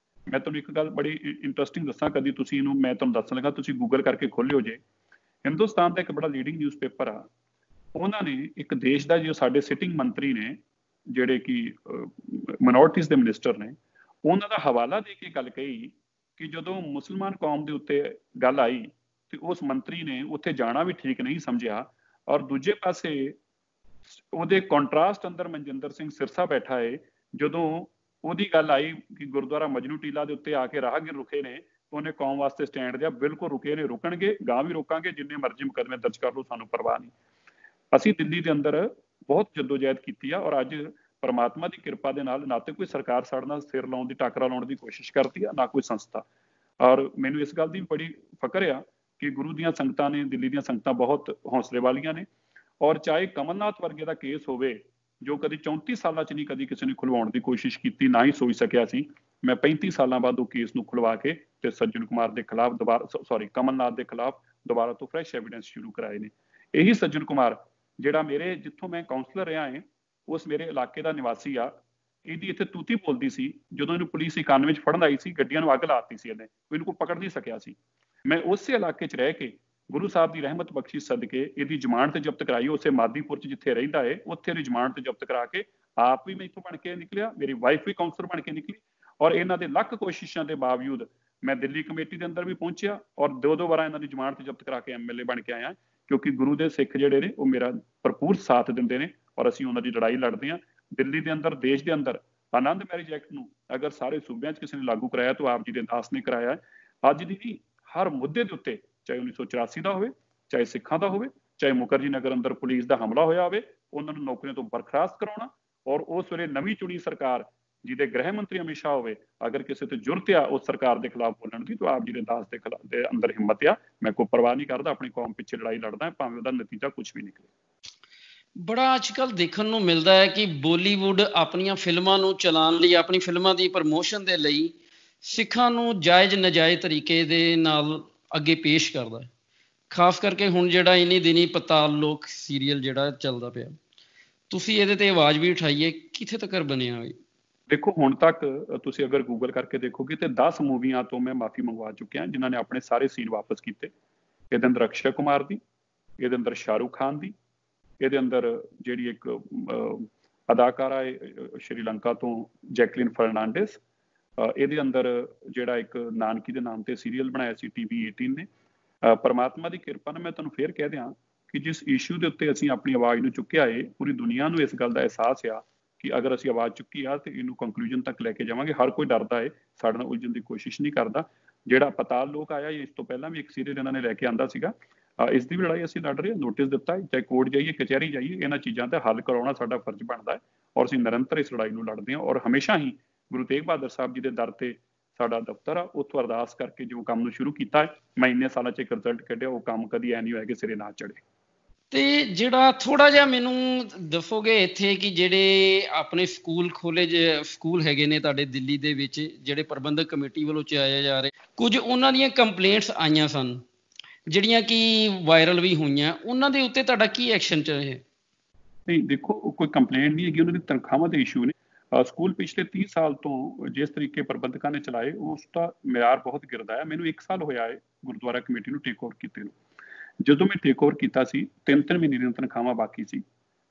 ਮੈਂ ਤੁਹਾਨੂੰ ਇੱਕ ਗੱਲ ਬੜੀ ਇੰਟਰਸਟਿੰਗ ਦੱਸਾਂ, ਕਦੀ ਤੁਸੀਂ ਇਹਨੂੰ, ਮੈਂ ਤੁਹਾਨੂੰ ਦੱਸਣ ਲੱਗਾ, ਤੁਸੀਂ ਗੂਗਲ ਕਰਕੇ ਖੋਲਿਓ ਜੇ, ਹਿੰਦੁਸਤਾਨ ਦਾ ਇੱਕ ਬੜਾ ਲੀਡਿੰਗ ਨਿਊਜ਼ਪੇਪਰ ਆ, ਉਹਨਾਂ ਨੇ ਇੱਕ ਦੇਸ਼ ਦਾ, ਜੋ ਸਾਡੇ ਸਿਟਿੰਗ ਮੰਤਰੀ ਨੇ ਜਿਹੜੇ ਕਿ ਮਾਈਨੋਰਟੀਜ਼ ਦੇ ਮਿਨਿਸਟਰ ਨੇ, ਉਹਨਾਂ ਦਾ ਹਵਾਲਾ ਦੇ ਕੇ ਗੱਲ ਕਹੀ ਕਿ ਜਦੋਂ ਮੁਸਲਮਾਨ ਕੌਮ ਦੇ ਉੱਤੇ ਗੱਲ ਆਈ ਤੇ ਉਸ ਮੰਤਰੀ ਨੇ ਉੱਥੇ ਜਾਣਾ ਵੀ ਠੀਕ ਨਹੀਂ ਸਮਝਿਆ, ਔਰ ਦੂਜੇ ਪਾਸੇ ਉਹਦੇ ਕੰਟਰਾਸਟ ਅੰਦਰ ਮਨਜਿੰਦਰ ਸਿੰਘ ਸਿਰਸਾ ਬੈਠਾ ਹੈ। ਜਦੋਂ ਉਹਦੀ ਗੱਲ ਆਈ ਕਿ ਗੁਰਦੁਆਰਾ ਮਜਨੂ ਟੀਲਾ ਦੇ ਉੱਤੇ ਆ ਕੇ ਰਾਹਗੀਰ ਰੁਕੇ ਨੇ, ਉਹਨੇ ਕੌਮ ਵਾਸਤੇ ਸਟੈਂਡ ਲਿਆ, ਬਿਲਕੁਲ ਰੁਕੇ ਨੇ, ਰੁਕਣਗੇ, ਗਾਂ ਵੀ ਰੋਕਾਂਗੇ, ਜਿੰਨੇ ਮਰਜ਼ੀ ਮੁਕੱਦਮੇ ਦਰਜ ਕਰ ਲਓ, ਸਾਨੂੰ ਪਰਵਾਹ ਨਹੀਂ। ਅਸੀਂ ਦਿੱਲੀ ਦੇ ਅੰਦਰ ਬਹੁਤ ਜਦੋਜਹਿਦ ਕੀਤੀ ਆ, ਔਰ ਅੱਜ ਪਰਮਾਤਮਾ ਦੀ ਕਿਰਪਾ ਦੇ ਨਾਲ ਨਾ ਤੇ ਕੋਈ ਸਰਕਾਰ ਸਾਡੇ ਨਾਲ ਸਿਰ ਲਾਉਣ ਦੀ, ਟਾਕਰਾ ਲਾਉਣ ਦੀ ਕੋਸ਼ਿਸ਼ ਕਰਦੀ ਆ, ਨਾ ਕੋਈ ਸੰਸਥਾ। ਔਰ ਮੈਨੂੰ ਇਸ ਗੱਲ ਦੀ ਬੜੀ ਫਕਰ ਆ ਕਿ ਗੁਰੂ ਦੀਆਂ ਸੰਗਤਾਂ ਨੇ, ਦਿੱਲੀ ਦੀਆਂ ਸੰਗਤਾਂ ਬਹੁਤ ਹੌਸਲੇ ਵਾਲੀਆਂ ਨੇ, ਔਰ ਚਾਹੇ ਕਮਲਨਾਥ ਵਰਗੇ ਦਾ ਕੇਸ ਹੋਵੇ ਜੋ ਕਦੀ 34 ਸਾਲਾਂ 'ਚ ਨਹੀਂ ਕਦੀ ਕਿਸੇ ਨੇ ਖੁਲਵਾਉਣ ਦੀ ਕੋਸ਼ਿਸ਼ ਕੀਤੀ, ਨਾ ਹੀ ਸੋਚ ਸਕਿਆ ਸੀ, ਮੈਂ 35 ਸਾਲਾਂ ਬਾਅਦ ਉਹ ਕੇਸ ਨੂੰ ਖੁਲਵਾ ਕੇ ਤੇ ਸੱਜਣ ਕੁਮਾਰ ਦੇ ਖਿਲਾਫ ਕਮਲਨਾਥ ਦੇ ਖਿਲਾਫ ਦੁਬਾਰਾ ਤੋਂ ਫਰੈਸ਼ ਐਵੀਡੈਂਸ ਸ਼ੁਰੂ ਕਰਾਏ ਨੇ। ਇਹੀ ਸੱਜਣ ਕੁਮਾਰ ਜਿਹੜਾ ਮੇਰੇ, ਜਿੱਥੋਂ ਮੈਂ ਕਾਉਂਸਲਰ ਰਿਹਾ ਹਾਂ, ਉਸ ਮੇਰੇ ਇਲਾਕੇ ਦਾ ਨਿਵਾਸੀ ਆ, ਇਹਦੀ ਇੱਥੇ ਤੂਤੀ ਬੋਲਦੀ ਸੀ, ਜਦੋਂ ਇਹਨੂੰ ਪੁਲਿਸ 91 ਵਿੱਚ ਫੜਨ ਆਈ ਸੀ, ਗੱਡੀਆਂ ਨੂੰ ਅੱਗ ਲਾਤੀ ਸੀ, ਇਹਨੂੰ ਕੋਈ ਪਕੜ ਨਹੀਂ ਸਕਿਆ ਸੀ। ਮੈਂ ਉਸੇ ਇਲਾਕੇ 'ਚ ਰਹਿ ਕੇ ਗੁਰੂ ਸਾਹਿਬ ਦੀ ਰਹਿਮਤ ਬਖਸ਼ੀ ਸਦਕੇ ਇਹਦੀ ਜ਼ਮਾਨਤ ਜ਼ਬਤ ਕਰਾਈ, ਉਸੇ ਮਾਦੀਪੁਰ 'ਚ ਜਿੱਥੇ ਰਹਿੰਦਾ ਹੈ ਉੱਥੇ ਦੀ ਜ਼ਮਾਨਤ ਜ਼ਬਤ ਕਰਾ ਕੇ ਆਪ ਵੀ ਮੈਂ ਇੱਥੋਂ ਬਣ ਕੇ ਨਿਕਲਿਆ, ਮੇਰੀ ਵਾਈਫ ਵੀ ਕਾਉਂਸਲਰ ਬਣ ਕੇ ਨਿਕਲੀ, ਔਰ ਇਹਨਾਂ ਦੇ ਲੱਖ ਕੋਸ਼ਿਸ਼ਾਂ ਦੇ ਬਾਵਜੂਦ ਮੈਂ ਦਿੱਲੀ ਕਮੇਟੀ ਦੇ ਅੰਦਰ ਵੀ ਪਹੁੰਚਿਆ, ਔਰ ਦੋ ਵਾਰਾਂ ਇਹਨਾਂ ਦੀ ਜ਼ਮਾਨਤ ਜ਼ਬਤ ਕਰਾ ਕੇ MLA ਬਣ ਕੇ ਆਇਆ, ਕਿਉਂਕਿ ਗੁਰੂ ਦੇ ਸਿੱਖ ਜਿਹੜੇ ਨੇ ਉਹ ਮੇਰਾ ਭਰਪੂਰ ਸਾਥ ਦਿੰਦੇ ਨੇ, ਔਰ ਅਸੀਂ ਉਹਨਾਂ ਦੀ ਲੜਾਈ ਲੜਦੇ ਹਾਂ। ਦਿੱਲੀ ਦੇ ਅੰਦਰ, ਦੇਸ਼ ਦੇ ਅੰਦਰ ਆਨੰਦ ਮੈਰਿਜ ਐਕਟ ਨੂੰ ਅਗਰ ਸਾਰੇ ਸੂਬਿਆਂ 'ਚ ਕਿਸੇ ਨੇ ਲਾਗੂ ਕਰਾਇਆ ਤਾਂ ਆਪ ਜੀ ਦੇ ਦਾਸ ਨੇ ਕਰਾਇਆ। ਅੱਜ ਦੀ ਨਹੀਂ, ਹਰ ਮੁੱਦੇ ਦੇ ਉੱਤੇ, ਚਾਹੇ 1984 ਦਾ ਹੋਵੇ, ਚਾਹੇ ਸਿੱਖਾਂ ਦਾ ਹੋਵੇ, ਚਾਹੇ ਮੁਖਰਜੀ ਨਗਰ ਅੰਦਰ ਪੁਲਿਸ ਦਾ ਹਮਲਾ ਹੋਇਆ ਹੋਵੇ, ਉਹਨਾਂ ਨੂੰ ਨੌਕਰੀਆਂ ਤੋਂ ਬਰਖਾਸਤ ਕਰਾਉਣਾ, ਔਰ ਉਸ ਵੇਲੇ ਨਵੀਂ ਚੁਣੀ ਸਰਕਾਰ ਜਿਹਦੇ ਗ੍ਰਹਿ ਮੰਤਰੀ ਅਮਿਤ ਸ਼ਾਹ ਹੋਵੇ, ਅਗਰ ਕਿਸੇ ਤੇ ਜੁਰਤ ਆ ਉਸ ਸਰਕਾਰ ਦੇ ਖਿਲਾਫ ਬੋਲਣ ਦੀ, ਤਾਂ ਆਪ ਜੀ ਦੇ ਦਾਸ ਦੇ ਖਿਲਾਫ ਦੇ ਅੰਦਰ ਹਿੰਮਤ ਆ, ਮੈਂ ਕੋਈ ਪਰਵਾਹ ਨਹੀਂ ਕਰਦਾ, ਆਪਣੀ ਕੌਮ ਪਿੱਛੇ ਲੜਾਈ ਲੜਦਾ, ਭਾਵੇਂ ਉਹਦਾ ਨਤੀਜਾ ਕੁਝ ਵੀ ਨਿਕਲੇ। ਬੜਾ ਅੱਜ ਕੱਲ੍ਹ ਦੇਖਣ ਨੂੰ ਮਿਲਦਾ ਹੈ ਕਿ ਬਾਲੀਵੁੱਡ ਆਪਣੀਆਂ ਫਿਲਮਾਂ ਨੂੰ ਚਲਾਉਣ ਲਈ, ਆਪਣੀ ਫਿਲਮਾਂ ਦੀ ਪ੍ਰਮੋਸ਼ਨ ਦੇ ਲਈ ਸਿੱਖਾਂ ਨੂੰ ਜਾਇਜ਼ ਨਜਾਇਜ਼ ਤਰੀਕੇ ਦੇ ਨਾਲ ਅੱਗੇ ਪੇਸ਼ ਕਰਦਾ ਹੈ। ਖਾਸ ਕਰਕੇ ਹੁਣ ਜਿਹੜਾ ਇੰਨੀ ਦਿਨੀ ਪਤਾਲ ਲੋਕ ਸੀਰੀਅਲ ਜਿਹੜਾ ਚੱਲਦਾ ਪਿਆ, ਤੁਸੀਂ ਇਹਦੇ ਤੇ ਆਵਾਜ਼ ਵੀ ਉਠਾਈ ਹੈ, ਕਿੱਥੇ ਤੱਕ ਬਣਿਆ ਹੋਈ? ਦੇਖੋ, ਹੁਣ ਤੱਕ ਤੁਸੀਂ ਅਗਰ ਗੂਗਲ ਕਰਕੇ ਦੇਖੋਗੇ ਤੇ 10 ਮੂਵੀਆਂ ਤੋਂ ਮੈਂ ਮਾਫੀ ਮੰਗਵਾ ਚੁੱਕਿਆ ਜਿਨ੍ਹਾਂ ਨੇ ਆਪਣੇ ਸਾਰੇ ਸੀਨ ਵਾਪਸ ਕੀਤੇ। ਇਹਦੇ ਅੰਦਰ ਅਕਸ਼ੇ ਕੁਮਾਰ ਦੀ, ਇਹਦੇ ਅੰਦਰ ਸ਼ਾਹਰੁਖ ਖਾਨ ਦੀ, ਇਹਦੇ ਅੰਦਰ ਜਿਹੜੀ ਇੱਕ ਅਦਾਕਾਰਾ ਸ਼੍ਰੀਲੰਕਾ ਤੋਂ ਜੈਕਲਿਨ ਫਰਨਾਂਡਿਸ, ਇਹਦੇ ਅੰਦਰ ਜਿਹੜਾ ਇੱਕ ਨਾਨਕੀ ਦੇ ਨਾਮ ਤੇ ਸੀਰੀਅਲ ਬਣਾਇਆ ਸੀ TV 18 ਨੇ। ਪਰਮਾਤਮਾ ਦੀ ਕਿਰਪਾ ਨਾਲ ਮੈਂ ਤੁਹਾਨੂੰ ਫੇਰ ਕਹਿ ਦਿਆਂ ਕਿ ਜਿਸ ਇਸ਼ੂ ਦੇ ਉੱਤੇ ਅਸੀਂ ਆਪਣੀ ਆਵਾਜ਼ ਨੂੰ ਚੁੱਕਿਆ ਹੈ, ਪੂਰੀ ਦੁਨੀਆ ਨੂੰ ਇਸ ਗੱਲ ਦਾ ਅਹਿਸਾਸ ਆ ਕਿ ਅਗਰ ਅਸੀਂ ਆਵਾਜ਼ ਚੁੱਕੀ ਆ ਤੇ ਇਹਨੂੰ ਕੰਕਲੂਜਨ ਤੱਕ ਲੈ ਕੇ ਜਾਵਾਂਗੇ। ਹਰ ਕੋਈ ਡਰਦਾ ਹੈ, ਸਾਡੇ ਨਾਲ ਉਲਝਣ ਦੀ ਕੋਸ਼ਿਸ਼ ਨਹੀਂ ਕਰਦਾ। ਜਿਹੜਾ ਪਤਾਲ ਲੋਕ ਆਇਆ, ਇਸ ਤੋਂ ਪਹਿਲਾਂ ਵੀ ਇੱਕ ਸੀਰੀਅਲ ਇਹਨਾਂ ਨੇ ਲੈ ਕੇ ਆਂਦਾ ਸੀਗਾ, ਇਸ ਦੀ ਵੀ ਲੜਾਈ ਅਸੀਂ ਲੜ ਰਹੇ ਹਾਂ। ਨੋਟਿਸ ਦਿੱਤਾ ਹੈ, ਚਾਹੇ ਕੋਰਟ ਜਾਈਏ, ਕਚਹਿਰੀ ਜਾਈਏ, ਇਹਨਾਂ ਚੀਜ਼ਾਂ ਦਾ ਹੱਲ ਕਰਾਉਣਾ ਸਾਡਾ ਫਰਜ਼ ਬਣਦਾ ਹੈ ਔਰ ਅਸੀਂ ਨਿਰੰਤਰ ਇਸ ਲੜਾਈ ਨੂੰ ਲੜਦੇ ਹਾਂ। ਔਰ ਹਮੇਸ਼ਾ ਹੀ ਗੁਰੂ ਤੇਗ ਬਹਾਦਰ ਸਾਹਿਬ ਜੀ ਦੇ ਦਰ ਤੇ ਸਾਡਾ ਦਫ਼ਤਰ ਆ, ਉੱਥੋਂ ਅਰਦਾਸ ਕਰਕੇ ਜੋ ਕੰਮ ਨੂੰ ਸ਼ੁਰੂ ਕੀਤਾ ਹੈ, ਮੈਂ ਇੰਨੇ ਸਾਲਾਂ 'ਚ ਇੱਕ ਰਿਜ਼ਲਟ ਕੱਢਿਆ, ਉਹ ਕੰਮ ਕਦੀ ਐ ਨਹੀਂ ਹੋਇਆ ਕਿ ਸਿਰੇ ਨਾ ਚੜੇ। ਤੇ ਜਿਹੜਾ ਥੋੜਾ ਜਿਹਾ ਮੈਨੂੰ ਦੱਸੋਗੇ ਇੱਥੇ ਕਿ ਜਿਹੜੇ ਆਪਣੇ ਸਕੂਲ ਸਕੂਲ ਹੈਗੇ ਨੇ ਤੁਹਾਡੇ ਦਿੱਲੀ ਦੇ ਵਿੱਚ, ਜਿਹੜੇ ਪ੍ਰਬੰਧਕ ਕਮੇਟੀ ਵੱਲੋਂ ਚਲਾਏ ਜਾ ਰਹੇ, ਕੁਝ ਉਹਨਾਂ ਦੀਆਂ ਕੰਪਲੇਂਟਸ ਆਈਆਂ ਸਨ ਜਿਹੜੀਆਂ ਕਿ ਵਾਇਰਲ ਵੀ ਹੋਈਆਂ, ਉਹਨਾਂ ਦੇ ਉੱਤੇ ਤੁਹਾਡਾ ਕੀ ਐਕਸ਼ਨ ਚ ਹੈ? ਨਹੀਂ ਦੇਖੋ, ਕੋਈ ਕੰਪਲੇਂਟ ਨਹੀਂ ਹੈਗੀ, ਉਹਨਾਂ ਦੀ ਤਨਖਾਹਾਂ ਦੇ ਇਸ਼ੂ ਨੇ। ਸਕੂਲ ਪਿਛਲੇ 30 ਸਾਲ ਤੋਂ ਜਿਸ ਤਰੀਕੇ ਪ੍ਰਬੰਧਕਾਂ ਨੇ ਚਲਾਏ, ਉਸ ਦਾ ਮਿਆਰ ਬਹੁਤ ਗਿਰਦਾ ਹੈ। ਮੈਨੂੰ 1 ਸਾਲ ਹੋਇਆ ਹੈ ਗੁਰਦੁਆਰਾ ਕਮੇਟੀ ਨੂੰ ਟੇਕ ਓਵਰ ਕੀਤੇ ਨੂੰ। ਜਦੋਂ ਮੈਂ ਟੇਕ ਓਵਰ ਕੀਤਾ ਸੀ 3-3 ਮਹੀਨੇ ਦੀਆਂ ਤਨਖਾਹਾਂ ਬਾਕੀ ਸੀ।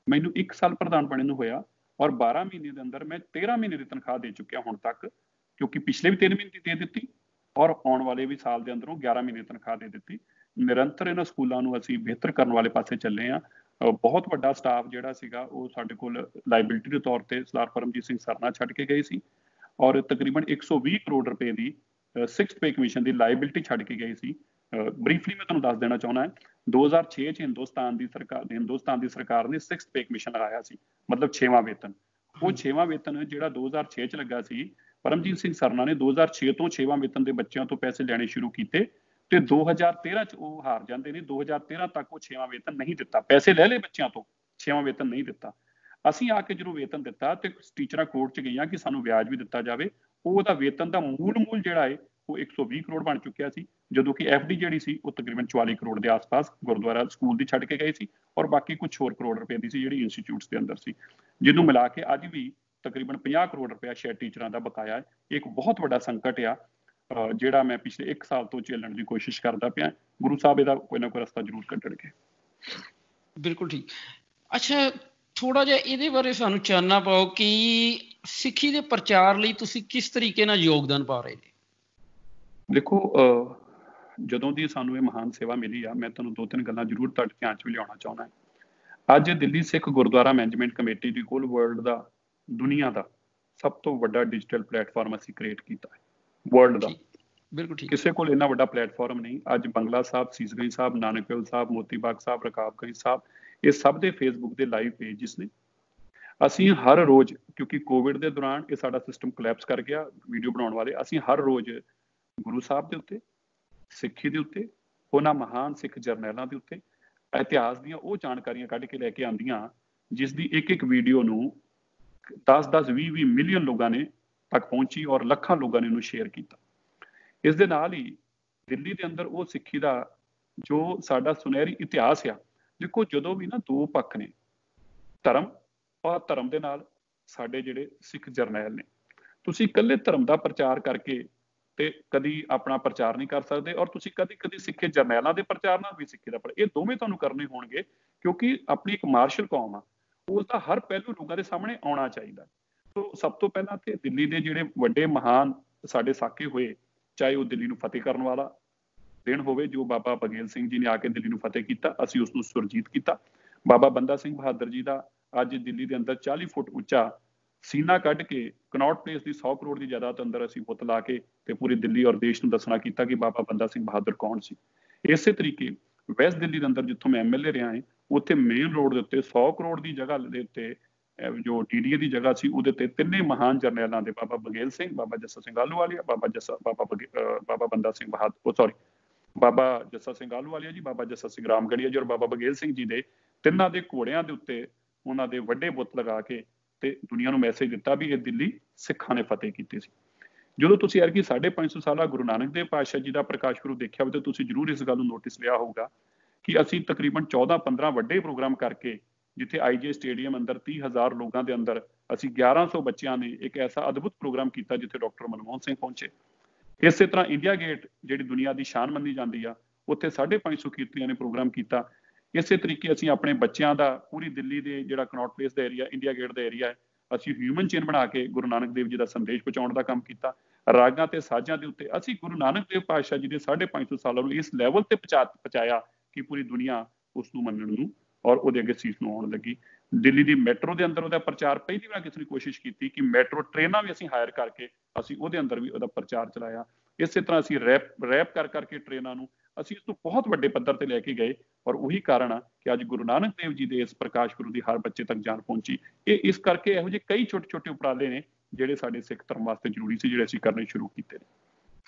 ਮੈਨੂੰ 1 ਸਾਲ ਪ੍ਰਧਾਨ ਬਣੇ ਨੂੰ ਹੋਇਆ ਔਰ 12 ਮਹੀਨੇ ਦੇ ਅੰਦਰ ਮੈਂ 13 ਮਹੀਨੇ ਦੀ ਤਨਖਾਹ ਦੇ ਚੁੱਕਿਆ ਹੁਣ ਤੱਕ, ਕਿਉਂਕਿ ਪਿਛਲੇ ਵੀ 3 ਮਹੀਨੇ ਦੀ ਦੇ ਦਿੱਤੀ ਔਰ ਆਉਣ ਵਾਲੇ ਵੀ ਸਾਲ ਦੇ ਅੰਦਰੋਂ 11 ਮਹੀਨੇ ਤਨਖਾਹ ਦੇ ਦਿੱਤੀ। ਨਿਰੰਤਰ ਇਹਨਾਂ ਸਕੂਲਾਂ ਨੂੰ ਅਸੀਂ ਬਿਹਤਰ ਕਰਨ ਵਾਲੇ ਪਾਸੇ ਚੱਲੇ ਹਾਂ। ਬਹੁਤ ਵੱਡਾ ਸਟਾਫ ਜਿਹੜਾ ਸੀਗਾ ਉਹ ਸਾਡੇ ਕੋਲ ਲਾਇਬਿਲਿਟੀ ਦੇ ਤੌਰ ਤੇ ਸਰਦਾਰ ਪਰਮਜੀਤ ਸਿੰਘ ਸਰਨਾ ਛੱਡ ਕੇ ਗਏ ਸੀ ਔਰ ਤਕਰੀਬਨ 120 ਕਰੋੜ ਰੁਪਏ ਦੀ 6th ਪੇ ਕਮਿਸ਼ਨ ਦੀ ਲਾਇਬਿਲਿਟੀ ਛੱਡ ਕੇ ਗਏ ਸੀ। ਬਰੀਫਲੀ ਮੈਂ ਤੁਹਾਨੂੰ ਦੱਸ ਦੇਣਾ ਚਾਹੁੰਦਾ 2006 ਚ ਹਿੰਦੁਸਤਾਨ ਦੀ ਸਰਕਾਰ ਨੇ 6th ਪੇ ਕਮਿਸ਼ਨ ਲਗਾਇਆ ਸੀ, ਮਤਲਬ 6ਵਾਂ ਵੇਤਨ। ਉਹ 6ਵਾਂ ਵੇਤਨ ਜਿਹੜਾ 2006 ਚ ਲੱਗਾ ਸੀ, ਪਰਮਜੀਤ ਸਿੰਘ ਸਰਨਾ ਨੇ 2006 ਤੋਂ 6ਵਾਂ ਵੇਤਨ ਦੇ ਬੱਚਿਆਂ ਤੋਂ ਪੈਸੇ ਲੈਣੇ ਸ਼ੁਰੂ ਕੀਤੇ ਤੇ 2013 ਚ ਉਹ ਹਾਰ ਜਾਂਦੇ ਨੇ। 2013 ਤੱਕ ਉਹ 6ਵਾਂ ਵੇਤਨ ਨਹੀਂ ਦਿੱਤਾ, ਪੈਸੇ ਲੈ ਲਏ ਬੱਚਿਆਂ ਤੋਂ, 6ਵਾਂ ਵੇਤਨ ਨਹੀਂ ਦਿੱਤਾ। ਅਸੀਂ ਆ ਕੇ ਜਦੋਂ ਵੇਤਨ ਦਿੱਤਾ ਤੇ ਟੀਚਰਾਂ ਕੋਰਟ ਚ ਗਈਆਂ ਕਿ ਸਾਨੂੰ ਵਿਆਜ ਵੀ ਦਿੱਤਾ ਜਾਵੇ। ਉਹਦਾ ਵੇਤਨ ਦਾ ਮੂਲ ਜਿਹੜਾ ਹੈ ਉਹ 120 ਕਰੋੜ ਬਣ ਚੁੱਕਿਆ ਸੀ, ਜਦੋਂ ਕਿ FD ਜਿਹੜੀ ਸੀ ਉਹ ਤਕਰੀਬਨ 44 ਕਰੋੜ ਦੇ ਆਸ-ਪਾਸ ਗੁਰਦੁਆਰਾ ਸਕੂਲ ਦੀ ਛੱਡ ਕੇ ਗਏ ਸੀ ਔਰ ਬਾਕੀ ਕੁਝ ਹੋਰ ਕਰੋੜ ਰੁਪਏ ਦੀ ਸੀ ਜਿਹੜੀ ਇੰਸਟੀਚਿਊਟਸ ਦੇ ਅੰਦਰ ਸੀ, ਜਿਹਨੂੰ ਮਿਲਾ ਕੇ ਅੱਜ ਵੀ ਤਕਰੀਬਨ 50 ਕਰੋੜ ਰੁਪਇਆ ਸ਼ਾਇਦ ਟੀਚਰਾਂ ਦਾ ਬਕਾਇਆ ਹੈ। ਇੱਕ ਬਹੁਤ ਵੱਡਾ ਸੰਕਟ ਆ ਜਿਹੜਾ ਮੈਂ ਪਿਛਲੇ 1 ਸਾਲ ਤੋਂ ਝੇਲਣ ਦੀ ਕੋਸ਼ਿਸ਼ ਕਰਦਾ ਪਿਆ। ਗੁਰੂ ਸਾਹਿਬ ਇਹਦਾ ਕੋਈ ਨਾ ਕੋਈ ਰਸਤਾ ਜ਼ਰੂਰ ਕੱਢਣਗੇ। ਬਿਲਕੁਲ ਠੀਕ। ਅੱਛਾ, ਥੋੜਾ ਜਿਹਾ ਇਹਦੇ ਬਾਰੇ ਸਾਨੂੰ ਚਾਨਣਾ ਪਾਓ ਕਿ ਸਿੱਖੀ ਦੇ ਪ੍ਰਚਾਰ ਲਈ ਤੁਸੀਂ ਕਿਸ ਤਰੀਕੇ ਨਾਲ ਯੋਗਦਾਨ ਪਾ ਰਹੇ ਨੇ? ਦੇਖੋ, ਜਦੋਂ ਦੀ ਸਾਨੂੰ ਇਹ ਮਹਾਨ ਸੇਵਾ ਮਿਲੀ ਆ, ਮੈਂ ਤੁਹਾਨੂੰ 2-3 ਗੱਲਾਂ ਜ਼ਰੂਰ ਤੁਹਾਡੇ ਧਿਆਨ 'ਚ ਵੀ ਲਿਆਉਣਾ ਚਾਹੁੰਦਾ। ਅੱਜ ਦਿੱਲੀ ਸਿੱਖ ਗੁਰਦੁਆਰਾ ਮੈਨੇਜਮੈਂਟ ਕਮੇਟੀ ਦੀ ਕੁੱਲ ਵਰਲਡ ਦਾ, ਦੁਨੀਆ ਦਾ ਸਭ ਤੋਂ ਵੱਡਾ ਡਿਜੀਟਲ ਪਲੇਟਫਾਰਮ ਅਸੀਂ ਕ੍ਰੀਏਟ ਕੀਤਾ ਹੈ, ਵਰਲਡ ਦਾ। ਬਿਲਕੁਲ ਠੀਕ। ਕਿਸੇ ਕੋਲ ਇੰਨਾ ਵੱਡਾ ਪਲੇਟਫਾਰਮ ਨਹੀਂ। ਅੱਜ ਬੰਗਲਾ ਸਾਹਿਬ, ਸੀਸਗੰਜ ਸਾਹਿਬ, ਨਾਨਕਪੁਰ ਸਾਹਿਬ, ਮੋਤੀ ਬਾਗ ਸਾਹਿਬ, ਰਕਾਬਗੰਜ ਸਾਹਿਬ, ਇਹ ਸਭ ਦੇ ਫੇਸਬੁੱਕ ਦੇ ਲਾਈਵ ਪੇਜਿਸ ਨੇ। ਅਸੀਂ ਹਰ ਰੋਜ਼, ਕਿਉਂਕਿ ਕੋਵਿਡ ਦੇ ਦੌਰਾਨ ਇਹ ਸਾਡਾ ਸਿਸਟਮ ਕੋਲੈਪਸ ਕਰ ਗਿਆ ਵੀਡੀਓ ਬਣਾਉਣ ਵਾਲੇ, ਅਸੀਂ ਹਰ ਰੋਜ਼ ਗੁਰੂ ਸਾਹਿਬ ਦੇ ਉੱਤੇ, ਸਿੱਖੀ ਦੇ ਉੱਤੇ, ਉਹਨਾਂ ਮਹਾਨ ਸਿੱਖ ਜਰਨੈਲਾਂ ਦੇ ਉੱਤੇ ਇਤਿਹਾਸ ਦੀਆਂ ਉਹ ਜਾਣਕਾਰੀਆਂ ਕੱਢ ਕੇ ਲੈ ਕੇ ਆਉਂਦੀਆਂ, ਜਿਸ ਦੀ ਇੱਕ ਵੀਡੀਓ ਨੂੰ 10-10, 20-20 ਮਿਲੀਅਨ ਲੋਕਾਂ ਨੇ ਤੱਕ ਪਹੁੰਚੀ ਔਰ ਲੱਖਾਂ ਲੋਕਾਂ ਨੇ ਇਹਨੂੰ ਸ਼ੇਅਰ ਕੀਤਾ। ਇਸ ਦੇ ਨਾਲ ਹੀ ਦਿੱਲੀ ਦੇ ਅੰਦਰ ਉਹ ਸਿੱਖੀ ਦਾ ਜੋ ਸਾਡਾ ਸੁਨਹਿਰੀ ਇਤਿਹਾਸ ਆ। ਦੇਖੋ, ਜਦੋਂ ਵੀ ਨਾ ਦੋ ਪੱਖ ਨੇ, ਧਰਮ ਔਰ ਧਰਮ ਦੇ ਨਾਲ ਸਾਡੇ ਜਿਹੜੇ ਸਿੱਖ ਜਰਨੈਲ ਨੇ, ਤੁਸੀਂ ਇਕੱਲੇ ਧਰਮ ਦਾ ਪ੍ਰਚਾਰ ਕਰਕੇ ਤੇ ਕਦੀ ਆਪਣਾ ਪ੍ਰਚਾਰ ਨਹੀਂ ਕਰ ਸਕਦੇ ਔਰ ਤੁਸੀਂ ਕਦੀ ਸਿੱਖੇ ਜਰਨੈਲਾਂ ਦੇ ਪ੍ਰਚਾਰ ਨਾਲ ਵੀ ਸਿੱਖੀ ਦਾ ਇਹ ਦੋਵੇਂ ਤੁਹਾਨੂੰ ਕਰਨੇ ਹੋਣਗੇ, ਕਿਉਂਕਿ ਆਪਣੀ ਇੱਕ ਮਾਰਸ਼ਲ ਕੌਮ ਆ, ਉਸ ਦਾ ਹਰ ਪਹਿਲੂ ਲੋਕਾਂ ਦੇ ਸਾਹਮਣੇ ਆਉਣਾ ਚਾਹੀਦਾ। ਸੋ ਸਭ ਤੋਂ ਪਹਿਲਾਂ ਤੇ ਦਿੱਲੀ ਦੇ ਜਿਹੜੇ ਵੱਡੇ ਮਹਾਨ ਸਾਡੇ ਸਾਕੇ ਹੋਏ, ਚਾਹੇ ਉਹ ਦਿੱਲੀ ਨੂੰ ਫਤਿਹ ਕਰਨ ਵਾਲਾ ਦਿਨ ਹੋਵੇ, ਜੋ ਬਾਬਾ ਬਗੇਲ ਸਿੰਘ ਜੀ ਨੇ ਆ ਕੇ ਦਿੱਲੀ ਨੂੰ ਫਤਿਹ ਕੀਤਾ, ਅਸੀਂ ਉਸ ਨੂੰ ਸੁਰਜੀਤ ਕੀਤਾ। ਬਾਬਾ ਬੰਦਾ ਸਿੰਘ ਬਹਾਦਰ ਜੀ ਦਾ ਅੱਜ ਦਿੱਲੀ ਦੇ ਅੰਦਰ 40 ਫੁੱਟ ਉੱਚਾ ਸੀਨਾ ਕੱਢ ਕੇ ਕਨੌਟ ਪਲੇਸ ਦੀ 100 ਕਰੋੜ ਦੀ ਜਾਇਦਾਦ ਅੰਦਰ ਅਸੀਂ ਬੁੱਤ ਲਾ ਕੇ ਤੇ ਪੂਰੀ ਦਿੱਲੀ ਔਰ ਦੇਸ਼ ਨੂੰ ਦੱਸਣਾ ਕੀਤਾ ਕਿ ਬਾਬਾ ਬੰਦਾ ਸਿੰਘ ਬਹਾਦਰ ਕੌਣ ਸੀ। ਇਸੇ ਤਰੀਕੇ ਵੈਸਟ ਦਿੱਲੀ ਦੇ ਅੰਦਰ ਜਿੱਥੋਂ ਮੈਂ MLA ਰਿਹਾ ਹਾਂ, ਉੱਥੇ ਮੇਨ ਰੋਡ ਦੇ ਉੱਤੇ 100 ਕਰੋੜ ਦੀ ਜਗ੍ਹਾ ਦੇ ਉੱਤੇ ਜੋ TDA ਦੀ ਜਗ੍ਹਾ ਸੀ, ਉਹਦੇ ਤੇ ਤਿੰਨੇ ਮਹਾਨ ਜਰਨੈਲਾਂ ਦੇ, ਬਾਬਾ ਬਗੇਲ ਸਿੰਘ, ਬਾਬਾ ਜੱਸਾ ਸਿੰਘ ਆਹਲੂਵਾਲੀਆ, ਬਾਬਾ ਬੰਦਾ ਸਿੰਘ ਬਹਾਦਰ, ਬਾਬਾ ਜੱਸਾ ਸਿੰਘ ਆਹਲੂਵਾਲੀਆ ਜੀ, ਬਾਬਾ ਜੱਸਾ ਸਿੰਘ ਰਾਮਗੜੀਆ ਜੀ ਔਰ ਬਾਬਾ ਬਗੇਲ ਸਿੰਘ ਜੀ ਦੇ ਤਿੰਨਾਂ ਦੇ ਘੋੜਿਆਂ ਦੇ ਉੱਤੇ ਉਹਨਾਂ ਦੇ ਵੱਡੇ ਬੁੱਤ ਲਗਾ ਕੇ ਤੇ ਦੁਨੀਆ ਨੂੰ ਮੈਸੇਜ ਦਿੱਤਾ ਵੀ ਇਹ ਦਿੱਲੀ ਸਿੱਖਾਂ ਨੇ ਫਤਿਹ ਕੀਤੀ ਸੀ। ਜਦੋਂ ਤੁਸੀਂ ਐਤਕੀ 550 ਸਾਲਾ ਗੁਰੂ ਨਾਨਕ ਦੇਵ ਪਾਤਸ਼ਾਹ ਜੀ ਦਾ ਪ੍ਰਕਾਸ਼ ਪੁਰਬ ਦੇਖਿਆ ਹੋਵੇ ਤਾਂ ਤੁਸੀਂ ਜ਼ਰੂਰ ਇਸ ਗੱਲ ਨੂੰ ਨੋਟਿਸ ਲਿਆ ਹੋਊਗਾ ਕਿ ਅਸੀਂ ਤਕਰੀਬਨ 14-15 ਵੱਡੇ ਪ੍ਰੋਗਰਾਮ ਕਰਕੇ, ਜਿੱਥੇ IJ ਸਟੇਡੀਅਮ ਅੰਦਰ 30,000 ਲੋਕਾਂ ਦੇ ਅੰਦਰ ਅਸੀਂ 1100 ਬੱਚਿਆਂ ਨੇ ਇੱਕ ਐਸਾ ਅਦਭੁਤ ਪ੍ਰੋਗਰਾਮ ਕੀਤਾ ਜਿੱਥੇ ਡਾਕਟਰ ਮਨਮੋਹਨ ਸਿੰਘ ਪਹੁੰਚੇ। ਇਸੇ ਤਰ੍ਹਾਂ ਇੰਡੀਆ ਗੇਟ ਜਿਹੜੀ ਦੁਨੀਆ ਦੀ ਸ਼ਾਨ ਮੰਨੀ ਜਾਂਦੀ ਆ, ਉੱਥੇ 550 ਕੀਰਤੀਆਂ ਨੇ ਪ੍ਰੋਗਰਾਮ ਕੀਤਾ। ਇਸੇ ਤਰੀਕੇ ਅਸੀਂ ਆਪਣੇ ਬੱਚਿਆਂ ਦਾ ਪੂਰੀ ਦਿੱਲੀ ਦੇ ਜਿਹੜਾ ਕਨੌਟ ਪਲੇਸ ਦਾ ਏਰੀਆ, ਇੰਡੀਆ ਗੇਟ ਦਾ ਏਰੀਆ ਹੈ, ਅਸੀਂ ਹਿਊਮਨ ਚੇਨ ਬਣਾ ਕੇ ਗੁਰੂ ਨਾਨਕ ਦੇਵ ਜੀ ਦਾ ਸੰਦੇਸ਼ ਪਹੁੰਚਾਉਣ ਦਾ ਕੰਮ ਕੀਤਾ। ਰਾਗਾਂ ਤੇ ਸਾਜ਼ਾਂ ਦੇ ਉੱਤੇ ਅਸੀਂ ਗੁਰੂ ਨਾਨਕ ਦੇਵ ਪਾਤਸ਼ਾਹ ਜੀ ਦੇ 550 ਸਾਲਾਂ ਨੂੰ ਇਸ ਲੈਵਲ ਤੇ ਪਹੁੰਚਾਇਆ ਕਿ ਪੂਰੀ ਦੁਨੀਆ ਉਸ ਨੂੰ ਮੰਨਣ ਨੂੰ ਔਰ ਉਹਦੇ ਅੱਗੇ ਸੀਸ ਨੂੰ ਆਉਣ ਲੱਗੀ। ਦਿੱਲੀ ਦੀ ਮੈਟਰੋ ਦੇ ਅੰਦਰ ਉਹਦਾ ਪ੍ਰਚਾਰ ਪਹਿਲੀ ਵਾਰ ਕਿਸੇ ਨੇ ਕੋਸ਼ਿਸ਼ ਕੀਤੀ ਕਿ ਮੈਟਰੋ ਟ੍ਰੇਨਾਂ ਵੀ ਅਸੀਂ ਹਾਇਰ ਕਰਕੇ ਅਸੀਂ ਉਹਦੇ ਅੰਦਰ ਵੀ ਉਹਦਾ ਪ੍ਰਚਾਰ ਚਲਾਇਆ। ਇਸੇ ਤਰ੍ਹਾਂ ਅਸੀਂ ਰੈਪ ਕਰਕੇ ਟ੍ਰੇਨਾਂ ਨੂੰ ਅਸੀਂ ਇਸ ਨੂੰ ਬਹੁਤ ਵੱਡੇ ਪੱਧਰ ਤੇ ਲੈ ਕੇ ਗਏ, ਔਰ ਉਹੀ ਕਾਰਨ ਆ ਕਿ ਅੱਜ ਗੁਰੂ ਨਾਨਕ ਦੇਵ ਜੀ ਦੇ ਇਸ ਪ੍ਰਕਾਸ਼ ਪੁਰਬ ਦੀ ਹਰ ਬੱਚੇ ਤੱਕ ਜਾਣ ਪਹੁੰਚੀ। ਇਹ ਇਸ ਕਰਕੇ ਇਹੋ ਜਿਹੇ ਕਈ ਛੋਟੇ ਛੋਟੇ ਉਪਰਾਲੇ ਨੇ ਜਿਹੜੇ ਸਾਡੇ ਸਿੱਖ ਧਰਮ ਵਾਸਤੇ ਜ਼ਰੂਰੀ ਸੀ, ਜਿਹੜੇ ਅਸੀਂ ਕਰਨੇ ਸ਼ੁਰੂ ਕੀਤੇ ਨੇ।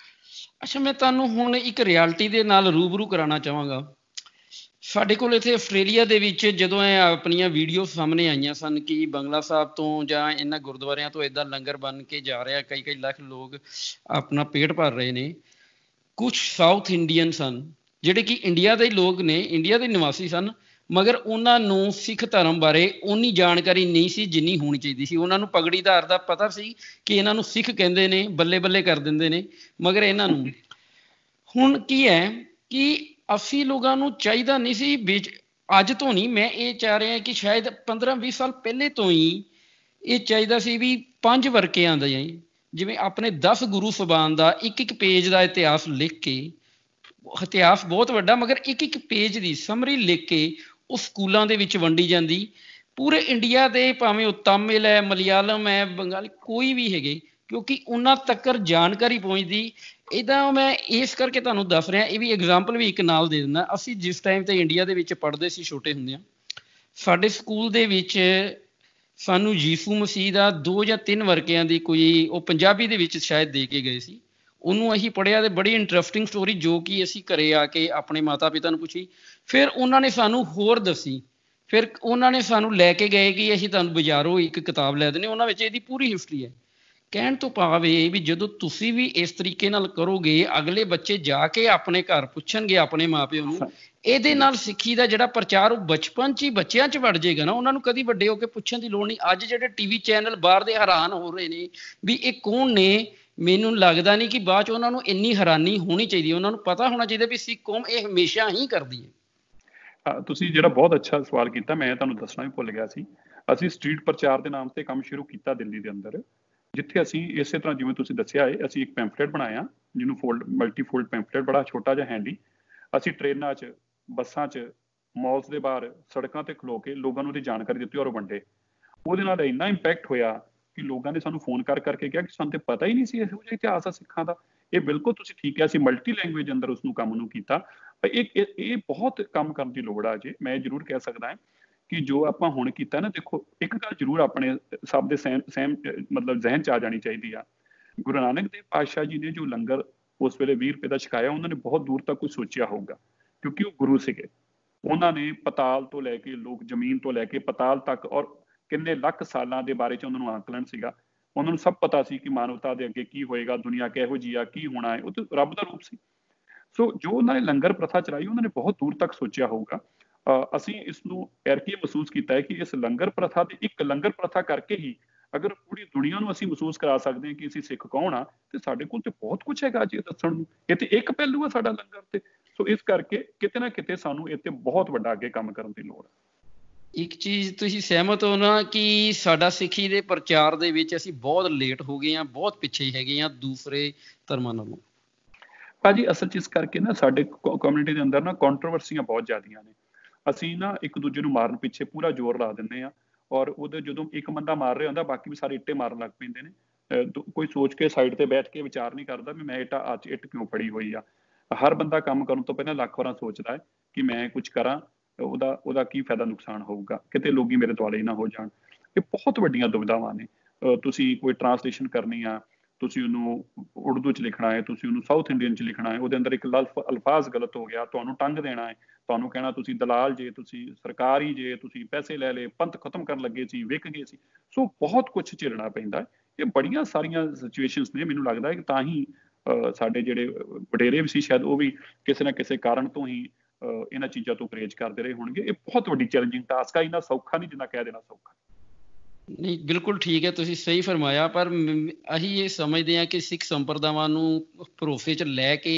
ਅੱਛਾ, ਮੈਂ ਤੁਹਾਨੂੰ ਹੁਣ ਇੱਕ ਰਿਐਲਿਟੀ ਦੇ ਨਾਲ ਰੂਬਰੂ ਕਰਾਉਣਾ ਚਾਹਾਂਗਾ। ਸਾਡੇ ਕੋਲ ਇੱਥੇ ਆਸਟ੍ਰੇਲੀਆ ਦੇ ਵਿੱਚ ਜਦੋਂ ਇਹ ਆਪਣੀਆਂ ਵੀਡੀਓ ਸਾਹਮਣੇ ਆਈਆਂ ਸਨ ਕਿ ਬੰਗਲਾ ਸਾਹਿਬ ਤੋਂ ਜਾਂ ਇਹਨਾਂ ਗੁਰਦੁਆਰਿਆਂ ਤੋਂ ਏਦਾਂ ਲੰਗਰ ਬਣ ਕੇ ਜਾ ਰਿਹਾ, ਕਈ ਕਈ ਲੱਖ ਲੋਕ ਆਪਣਾ ਪੇਟ ਭਰ ਰਹੇ ਨੇ। ਕੁਛ ਸਾਊਥ ਇੰਡੀਅਨ ਸਨ ਜਿਹੜੇ ਕਿ ਇੰਡੀਆ ਦੇ ਲੋਕ ਨੇ, ਇੰਡੀਆ ਦੇ ਨਿਵਾਸੀ ਸਨ, ਮਗਰ ਉਹਨਾਂ ਨੂੰ ਸਿੱਖ ਧਰਮ ਬਾਰੇ ਓਨੀ ਜਾਣਕਾਰੀ ਨਹੀਂ ਸੀ ਜਿੰਨੀ ਹੋਣੀ ਚਾਹੀਦੀ ਸੀ। ਉਹਨਾਂ ਨੂੰ ਪਗੜੀਦਾਰ ਦਾ ਪਤਾ ਸੀ ਕਿ ਇਹਨਾਂ ਨੂੰ ਸਿੱਖ ਕਹਿੰਦੇ ਨੇ, ਬੱਲੇ ਬੱਲੇ ਕਰ ਦਿੰਦੇ ਨੇ, ਮਗਰ ਇਹਨਾਂ ਨੂੰ ਹੁਣ ਕੀ ਹੈ ਕਿ ਅਸੀਂ ਲੋਕਾਂ ਨੂੰ ਚਾਹੀਦਾ ਨਹੀਂ ਸੀ ਵਿੱਚ ਅੱਜ ਤੋਂ ਨਹੀਂ, ਮੈਂ ਇਹ ਚਾਹ ਰਿਹਾ ਕਿ ਸ਼ਾਇਦ 15-20 ਸਾਲ ਪਹਿਲੇ ਤੋਂ ਹੀ ਇਹ ਚਾਹੀਦਾ ਸੀ ਵੀ 5 ਵਰਕਿਆਂ ਦਾ, ਜਿਵੇਂ ਆਪਣੇ 10 ਗੁਰੂ ਸਾਹਿਬਾਨ ਦਾ ਇੱਕ ਪੇਜ ਦਾ ਇਤਿਹਾਸ ਲਿਖ ਕੇ, ਇਤਿਹਾਸ ਬਹੁਤ ਵੱਡਾ ਮਗਰ ਇੱਕ ਪੇਜ ਦੀ ਸਮਰੀ ਲਿਖ ਕੇ ਉਹ ਸਕੂਲਾਂ ਦੇ ਵਿੱਚ ਵੰਡੀ ਜਾਂਦੀ। ਪੂਰੇ ਇੰਡੀਆ ਦੇ ਭਾਵੇਂ ਉਹ ਤਾਮਿਲ ਹੈ, ਮਲਿਆਲਮ ਹੈ, ਬੰਗਾਲੀ, ਕੋਈ ਵੀ ਹੈਗੇ, ਕਿਉਂਕਿ ਉਹਨਾਂ ਤੱਕ ਜਾਣਕਾਰੀ ਪਹੁੰਚਦੀ। ਇਹਦਾ ਮੈਂ ਇਸ ਕਰਕੇ ਤੁਹਾਨੂੰ ਦੱਸ ਰਿਹਾ, ਇਹ ਵੀ ਐਗਜ਼ਾਮਪਲ ਵੀ ਇੱਕ ਨਾਲ ਦੇ ਦਿੰਦਾ। ਅਸੀਂ ਜਿਸ ਟਾਈਮ ਤੇ ਇੰਡੀਆ ਦੇ ਵਿੱਚ ਪੜ੍ਹਦੇ ਸੀ ਛੋਟੇ ਹੁੰਦਿਆਂ, ਸਾਡੇ ਸਕੂਲ ਦੇ ਵਿੱਚ ਸਾਨੂੰ ਯੀਸ਼ੂ ਮਸੀਹ ਦਾ 2 ਜਾਂ 3 ਵਰਕਿਆਂ ਦੀ ਕੋਈ ਉਹ ਪੰਜਾਬੀ ਦੇ ਵਿੱਚ ਸ਼ਾਇਦ ਦੇ ਕੇ ਗਏ ਸੀ। ਉਹਨੂੰ ਅਸੀਂ ਪੜ੍ਹਿਆ ਤੇ ਬੜੀ ਇੰਟਰਸਟਿੰਗ ਸਟੋਰੀ, ਜੋ ਕਿ ਅਸੀਂ ਘਰੇ ਆ ਕੇ ਆਪਣੇ ਮਾਤਾ ਪਿਤਾ ਨੂੰ ਪੁੱਛੀ, ਫਿਰ ਉਹਨਾਂ ਨੇ ਸਾਨੂੰ ਹੋਰ ਦੱਸੀ। ਫਿਰ ਉਹਨਾਂ ਨੇ ਸਾਨੂੰ ਲੈ ਕੇ ਗਏ ਕਿ ਅਸੀਂ ਤੁਹਾਨੂੰ ਬਾਜ਼ਾਰੋਂ ਇੱਕ ਕਿਤਾਬ ਲੈ ਦਿੰਦੇ, ਉਹਨਾਂ ਵਿੱਚ ਇਹਦੀ ਪੂਰੀ ਹਿਸਟਰੀ ਹੈ। ਕਹਿਣ ਤੋਂ ਭਾਵ ਇਹ ਵੀ ਜਦੋਂ ਤੁਸੀਂ ਵੀ ਇਸ ਤਰੀਕੇ ਨਾਲ ਕਰੋਗੇ, ਅਗਲੇ ਬੱਚੇ ਜਾ ਕੇ ਆਪਣੇ ਘਰ ਪੁੱਛਣਗੇ ਆਪਣੇ ਮਾਪਿਓ ਨੂੰ। ਇਹਦੇ ਨਾਲ ਸਿੱਖੀ ਦਾ ਜਿਹੜਾ ਪ੍ਰਚਾਰ ਉਹ ਬਚਪਨ 'ਚ ਹੀ ਬੱਚਿਆਂ 'ਚ ਵੜ ਜਾਏਗਾ ਨਾ, ਉਹਨਾਂ ਨੂੰ ਕਦੀ ਵੱਡੇ ਹੋ ਕੇ ਪੁੱਛਣ ਦੀ ਲੋੜ ਨਹੀਂ। ਅੱਜ ਜਿਹੜੇ ਟੀਵੀ ਚੈਨਲ ਬਾਹਰ ਦੇ ਹੈਰਾਨ ਹੋ ਰਹੇ ਨੇ ਵੀ ਇਹ ਕੌਣ ਨੇ, ਮੈਨੂੰ ਲੱਗਦਾ ਨਹੀਂ ਕਿ ਬਾਅਦ 'ਚ ਉਹਨਾਂ ਨੂੰ ਇੰਨੀ ਹੈਰਾਨੀ ਹੋਣੀ ਚਾਹੀਦੀ। ਉਹਨਾਂ ਨੂੰ ਪਤਾ ਹੋਣਾ ਚਾਹੀਦਾ ਵੀ ਸਿੱਖ ਕੌਮ ਇਹ ਹਮੇਸ਼ਾ ਹੀ ਕਰਦੀ ਹੈ। ਤੁਸੀਂ ਜਿਹੜਾ ਬਹੁਤ ਅੱਛਾ ਸਵਾਲ ਕੀਤਾ, ਮੈਂ ਤੁਹਾਨੂੰ ਦੱਸਣਾ ਵੀ ਭੁੱਲ ਗਿਆ ਸੀ। ਅਸੀਂ ਸਟਰੀਟ ਪ੍ਰਚਾਰ ਦੇ ਨਾਮ ਤੇ ਕੰਮ ਸ਼ੁਰੂ ਕੀਤਾ ਦਿੱਲੀ ਦੇ ਅੰਦਰ, ਜਿੱਥੇ ਅਸੀਂ ਇਸੇ ਤਰ੍ਹਾਂ ਜਿਵੇਂ ਤੁਸੀਂ ਦੱਸਿਆ ਹੈ, ਅਸੀਂ ਇੱਕ ਪੈਂਫਲੇਟ ਬਣਾਇਆ ਜਿਹਨੂੰ ਮਲਟੀ ਫੋਲਡ ਪੈਂਫਲੇਟ, ਬੜਾ ਛੋਟਾ ਜਿਹਾ ਹੈਂਡੀ। ਅਸੀਂ ਟ੍ਰੇਨਾਂ 'ਚ, ਬੱਸਾਂ 'ਚ, ਮਾਲਸ ਦੇ ਬਾਹਰ, ਸੜਕਾਂ ਤੇ ਖਲੋ ਕੇ ਲੋਕਾਂ ਨੂੰ ਉਹਦੀ ਜਾਣਕਾਰੀ ਦਿੱਤੀ ਔਰ ਵੰਡੇ। ਉਹਦੇ ਨਾਲ ਇੰਨਾ ਇੰਪੈਕਟ ਹੋਇਆ ਕਿ ਲੋਕਾਂ ਨੇ ਸਾਨੂੰ ਫੋਨ ਕਰਕੇ ਕਿਹਾ ਕਿ ਸਾਨੂੰ ਤੇ ਪਤਾ ਹੀ ਨਹੀਂ ਸੀ ਇਹੋ ਜਿਹਾ ਇਤਿਹਾਸ ਆ ਸਿੱਖਾਂ ਦਾ। ਇਹ ਬਿਲਕੁਲ ਤੁਸੀਂ ਠੀਕ ਕਿਹਾ, ਅਸੀਂ ਮਲਟੀ ਲੈਂਗੁਏਜ ਅੰਦਰ ਉਸ ਕੰਮ ਨੂੰ ਕੀਤਾ। ਇਹ ਬਹੁਤ ਕੰਮ ਕਰਨ ਦੀ ਲੋੜ ਆ। ਜੇ ਮੈਂ ਜ਼ਰੂਰ ਕਹਿ ਸਕਦਾ ਹਾਂ ਕਿ ਜੋ ਆਪਾਂ ਹੁਣ ਕੀਤਾ ਨਾ, ਦੇਖੋ ਇੱਕ ਗੱਲ ਜ਼ਰੂਰ ਆਪਣੇ ਸਭ ਦੇ ਸਹਿਮ ਮਤਲਬ ਜ਼ਿਹਨ 'ਚ ਆ ਜਾਣੀ ਚਾਹੀਦੀ ਆ। ਗੁਰੂ ਨਾਨਕ ਦੇਵ ਪਾਤਸ਼ਾਹ ਜੀ ਨੇ ਜੋ ਲੰਗਰ ਉਸ ਵੇਲੇ 20 ਰੁਪਏ ਦਾ ਛਕਾਇਆ, ਉਹਨਾਂ ਨੇ ਬਹੁਤ ਦੂਰ ਤੱਕ ਕੁਝ ਸੋਚਿਆ ਹੋਊਗਾ, ਕਿਉਂਕਿ ਉਹ ਗੁਰੂ ਸੀਗੇ। ਉਹਨਾਂ ਨੇ ਪਤਾਲ ਤੋਂ ਲੈ ਕੇ, ਲੋਕ ਜ਼ਮੀਨ ਤੋਂ ਲੈ ਕੇ ਪਤਾਲ ਤੱਕ, ਔਰ ਕਿੰਨੇ ਲੱਖ ਸਾਲਾਂ ਦੇ ਬਾਰੇ 'ਚ ਉਹਨਾਂ ਨੂੰ ਆਕਲਨ ਸੀਗਾ। ਉਹਨਾਂ ਨੂੰ ਸਭ ਪਤਾ ਸੀ ਕਿ ਮਾਨਵਤਾ ਦੇ ਅੱਗੇ ਕੀ ਹੋਏਗਾ, ਦੁਨੀਆ ਕਿਹੋ ਜਿਹੀ ਆ, ਕੀ ਹੋਣਾ ਹੈ। ਉਹ ਤਾਂ ਰੱਬ ਦਾ ਰੂਪ ਸੀ। ਸੋ ਜੋ ਉਹਨਾਂ ਨੇ ਲੰਗਰ ਪ੍ਰਥਾ ਚਲਾਈ, ਉਹਨਾਂ ਨੇ ਬਹੁਤ ਦੂਰ ਤੱਕ ਸੋਚਿਆ ਹੋਊਗਾ। ਅਸੀਂ ਇਸ ਨੂੰ ਐਰਕੀ ਮਹਿਸੂਸ ਕੀਤਾ ਹੈ ਕਿ ਇਸ ਲੰਗਰ ਪ੍ਰਥਾ ਦੀ, ਇੱਕ ਲੰਗਰ ਪ੍ਰਥਾ ਕਰਕੇ ਹੀ ਅਗਰ ਪੂਰੀ ਦੁਨੀਆ ਨੂੰ ਅਸੀਂ ਮਹਿਸੂਸ ਕਰਾ ਸਕਦੇ ਹਾਂ ਕਿ ਅਸੀਂ ਸਿੱਖ ਕੌਣ ਆ, ਤੇ ਸਾਡੇ ਕੋਲ ਤੇ ਬਹੁਤ ਕੁਝ ਹੈਗਾ ਜੀ ਦੱਸਣ ਨੂੰ। ਇਹ ਤੇ ਇੱਕ ਪਹਿਲੂ ਆ ਸਾਡਾ ਲੰਗਰ ਤੇ। ਸੋ ਇਸ ਕਰਕੇ ਕਿਤੇ ਨਾ ਕਿਤੇ ਸਾਨੂੰ ਇਹ ਤੇ ਬਹੁਤ ਵੱਡਾ ਅੱਗੇ ਕੰਮ ਕਰਨ ਦੀ ਲੋੜ ਹੈ। ਇੱਕ ਚੀਜ਼ ਤੁਸੀਂ ਸਹਿਮਤ ਹੋ ਨਾ ਕਿ ਸਾਡਾ ਸਿੱਖੀ ਦੇ ਪ੍ਰਚਾਰ ਦੇ ਵਿੱਚ ਅਸੀਂ ਬਹੁਤ ਲੇਟ ਹੋ ਗਏ ਹਾਂ, ਬਹੁਤ ਪਿੱਛੇ ਹੈਗੇ ਹਾਂ ਦੂਸਰੇ ਧਰਮਾਂ ਨਾਲੋਂ? ਭਾਜੀ ਅਸਲ 'ਚ ਇਸ ਕਰਕੇ ਨਾ ਸਾਡੇ ਕਮਿਊਨਿਟੀ ਦੇ ਅੰਦਰ ਨਾ ਕੰਟਰੋਵਰਸੀਆਂ ਬਹੁਤ ਜ਼ਿਆਦੀਆਂ ਨੇ। ਅਸੀਂ ਨਾ ਇੱਕ ਦੂਜੇ ਨੂੰ ਮਾਰਨ ਪਿੱਛੇ ਪੂਰਾ ਜ਼ੋਰ ਲਾ ਦਿੰਦੇ ਹਾਂ, ਔਰ ਉਹਦੇ ਜਦੋਂ ਇੱਕ ਬੰਦਾ ਮਾਰ ਰਿਹਾ ਹੁੰਦਾ, ਬਾਕੀ ਵੀ ਸਾਰੇ ਇੱਟੇ ਮਾਰਨ ਲੱਗ ਪੈਂਦੇ ਨੇ। ਕੋਈ ਸੋਚ ਕੇ ਸਾਈਡ ਤੇ ਬੈਠ ਕੇ ਵਿਚਾਰ ਨਹੀਂ ਕਰਦਾ ਵੀ ਮੈਂ ਅੱਜ ਇੱਟ ਕਿਉਂ ਫੜੀ ਹੋਈ ਆ। ਹਰ ਬੰਦਾ ਕੰਮ ਕਰਨ ਤੋਂ ਪਹਿਲਾਂ ਲੱਖ ਵਾਰਾਂ ਸੋਚਦਾ ਹੈ ਕਿ ਮੈਂ ਕੁਝ ਕਰਾਂ, ਉਹਦਾ ਕੀ ਫਾਇਦਾ ਨੁਕਸਾਨ ਹੋਊਗਾ, ਕਿਤੇ ਲੋਕੀ ਮੇਰੇ ਦੁਆਲੇ ਨਾ ਹੋ ਜਾਣ। ਇਹ ਬਹੁਤ ਵੱਡੀਆਂ ਦੁਵਿਧਾਵਾਂ ਨੇ। ਤੁਸੀਂ ਕੋਈ ਟਰਾਂਸਲੇਸ਼ਨ ਕਰਨੀ ਆ, ਤੁਸੀਂ ਉਹਨੂੰ ਉਰਦੂ 'ਚ ਲਿਖਣਾ ਹੈ, ਤੁਸੀਂ ਉਹਨੂੰ ਸਾਊਥ ਇੰਡੀਅਨ 'ਚ ਲਿਖਣਾ ਹੈ, ਉਹਦੇ ਅੰਦਰ ਇੱਕ ਅਲਫਾਜ਼ ਗਲਤ ਹੋ ਗਿਆ, ਤੁਹਾਨੂੰ ਟੰਗ ਦੇਣਾ ਹੈ, ਤੁਹਾਨੂੰ ਕਹਿਣਾ ਤੁਸੀਂ ਦਲਾਲ ਜੇ, ਤੁਸੀਂ ਸਰਕਾਰੀ ਜੇ, ਤੁਸੀਂ ਪੈਸੇ ਲੈ ਲਏ, ਪੰਥ ਖਤਮ ਕਰਨ ਲੱਗੇ ਸੀ, ਵਿਕ ਗਏ ਸੀ। ਸੋ ਬਹੁਤ ਕੁਝ ਝੇਲਣਾ ਪੈਂਦਾ। ਇਹ ਬੜੀਆਂ ਸਾਰੀਆਂ ਸਿਚੁਏਸ਼ਨਸ ਨੇ। ਮੈਨੂੰ ਲੱਗਦਾ ਹੈ ਕਿ ਤਾਂ ਹੀ ਸਾਡੇ ਜਿਹੜੇ ਵਡੇਰੇ ਵੀ ਸੀ, ਸ਼ਾਇਦ ਉਹ ਵੀ ਕਿਸੇ ਨਾ ਕਿਸੇ ਕਾਰਨ ਤੋਂ ਹੀ ਇਹਨਾਂ ਚੀਜ਼ਾਂ ਤੋਂ ਪਰਹੇਜ਼ ਕਰਦੇ ਰਹੇ ਹੋਣਗੇ। ਇਹ ਬਹੁਤ ਵੱਡੀ ਚੈਲੰਜਿੰਗ ਟਾਸਕ ਆ, ਇੰਨਾ ਸੌਖਾ ਨਹੀਂ ਜਿੰਨਾ ਕਹਿ ਦੇਣਾ ਸੌਖਾ। ਨਹੀਂ, ਬਿਲਕੁਲ ਠੀਕ ਹੈ, ਤੁਸੀਂ ਸਹੀ ਫਰਮਾਇਆ। ਪਰ ਅਸੀਂ ਇਹ ਸਮਝਦੇ ਹਾਂ ਕਿ ਸਿੱਖ ਸੰਪਰਦਾਵਾਂ ਨੂੰ ਭਰੋਸੇ 'ਚ ਲੈ ਕੇ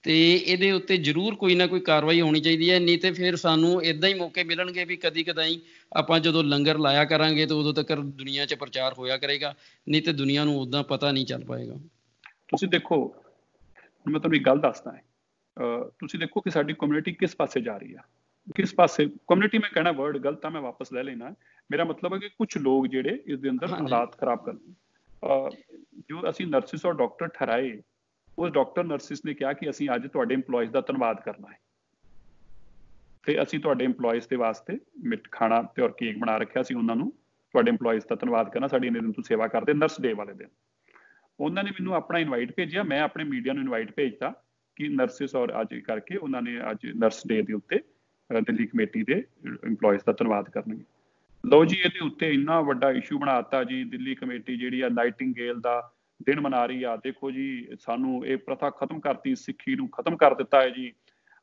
ਤੇ ਇਹਦੇ ਉੱਤੇ ਜ਼ਰੂਰ ਕੋਈ ਨਾ ਕੋਈ ਕਾਰਵਾਈ ਹੋਣੀ ਚਾਹੀਦੀ ਹੈ। ਨਹੀਂ ਤੇ ਫਿਰ ਸਾਨੂੰ ਇੱਦਾਂ ਹੀ ਮੌਕੇ ਮਿਲਣਗੇ ਵੀ ਕਦੀ ਕਦਾਈ ਆਪਾਂ ਜਦੋਂ ਲੰਗਰ ਲਾਇਆ ਕਰਾਂਗੇ ਤਾਂ ਉਦੋਂ ਤੱਕ ਦੁਨੀਆ 'ਚ ਪ੍ਰਚਾਰ ਹੋਇਆ ਕਰੇਗਾ, ਨਹੀਂ ਤੇ ਦੁਨੀਆ ਨੂੰ ਉੱਦਾਂ ਪਤਾ ਨਹੀਂ ਚੱਲ ਪਾਏਗਾ। ਤੁਸੀਂ ਦੇਖੋ, ਮੈਂ ਤੁਹਾਨੂੰ ਇੱਕ ਗੱਲ ਦੱਸਦਾ ਹੈ। ਤੁਸੀਂ ਦੇਖੋ ਕਿ ਸਾਡੀ ਕਮਿਊਨਿਟੀ ਕਿਸ ਪਾਸੇ ਜਾ ਰਹੀ ਆ, ਕਿਸ ਪਾਸੇ। ਕਮਿਊਨਿਟੀ ਮੈਂ ਕਹਿਣਾ ਵਰਡ ਗਲਤ ਆ, ਮੈਂ ਵਾਪਸ ਲੈ ਲੈਣਾ। ਮੇਰਾ ਮਤਲਬ ਹੈ ਕਿ ਕੁਝ ਲੋਕ ਜਿਹੜੇ ਇਸ ਦੇ ਅੰਦਰ ਹਾਲਾਤ ਖਰਾਬ ਕਰਨ। ਜੋ ਅਸੀਂ ਨਰਸਿਸ ਔਰ ਡਾਕਟਰ ਠਹਿਰਾਏ, ਉਸ ਡਾਕਟਰ ਨਰਸਿਸ ਨੇ ਕਿਹਾ ਕਿ ਅਸੀਂ ਅੱਜ ਤੁਹਾਡੇ ਇੰਪਲੋਇਜ਼ ਦਾ ਧੰਨਵਾਦ ਕਰਨਾ ਹੈ ਤੇ ਅਸੀਂ ਤੁਹਾਡੇ ਇੰਪਲੋਇਜ਼ ਦੇ ਵਾਸਤੇ ਖਾਣਾ ਤੇ ਔਰ ਕੇਕ ਬਣਾ ਰੱਖਿਆ ਸੀ ਉਹਨਾਂ ਨੂੰ ਤੁਹਾਡੇ ਇੰਪਲੋਇਜ਼ ਦਾ ਧੰਨਵਾਦ ਕਰਨਾ ਸਾਡੀ ਇੰਨੇ ਦਿਨ ਤੋਂ ਸੇਵਾ ਕਰਦੇ ਨਰਸ ਡੇ ਵਾਲੇ ਦਿਨ ਉਹਨਾਂ ਨੇ ਮੈਨੂੰ ਆਪਣਾ ਇਨਵਾਈਟ ਭੇਜਿਆ ਮੈਂ ਆਪਣੇ ਮੀਡੀਆ ਨੂੰ ਇਨਵਾਈਟ ਭੇਜਤਾ ਕਿ ਨਰਸਿਸ ਔਰ ਅੱਜ ਕਰਕੇ ਉਹਨਾਂ ਨੇ ਅੱਜ ਨਰਸ ਡੇ ਦੇ ਉੱਤੇ ਦਿੱਲੀ ਕਮੇਟੀ ਦੇ ਇੰਪਲੋਇਜ਼ ਦਾ ਧੰਨਵਾਦ ਕਰਨਗੇ ਲਓ ਜੀ ਇਹਦੇ ਉੱਤੇ ਇੰਨਾ ਵੱਡਾ ਇਸ਼ੂ ਬਣਾ ਦਿੱਤਾ ਜੀ ਦਿੱਲੀ ਕਮੇਟੀ ਜਿਹੜੀ ਆ ਨਾਈਟਿੰਗੇਲ ਦਾ ਦਿਨ ਮਨਾ ਰਹੀ ਆ ਦੇਖੋ ਜੀ ਸਾਨੂੰ ਇਹ ਪ੍ਰਥਾ ਖਤਮ ਕਰਤੀ ਸਿੱਖੀ ਨੂੰ ਖਤਮ ਕਰ ਦਿੱਤਾ ਹੈ ਜੀ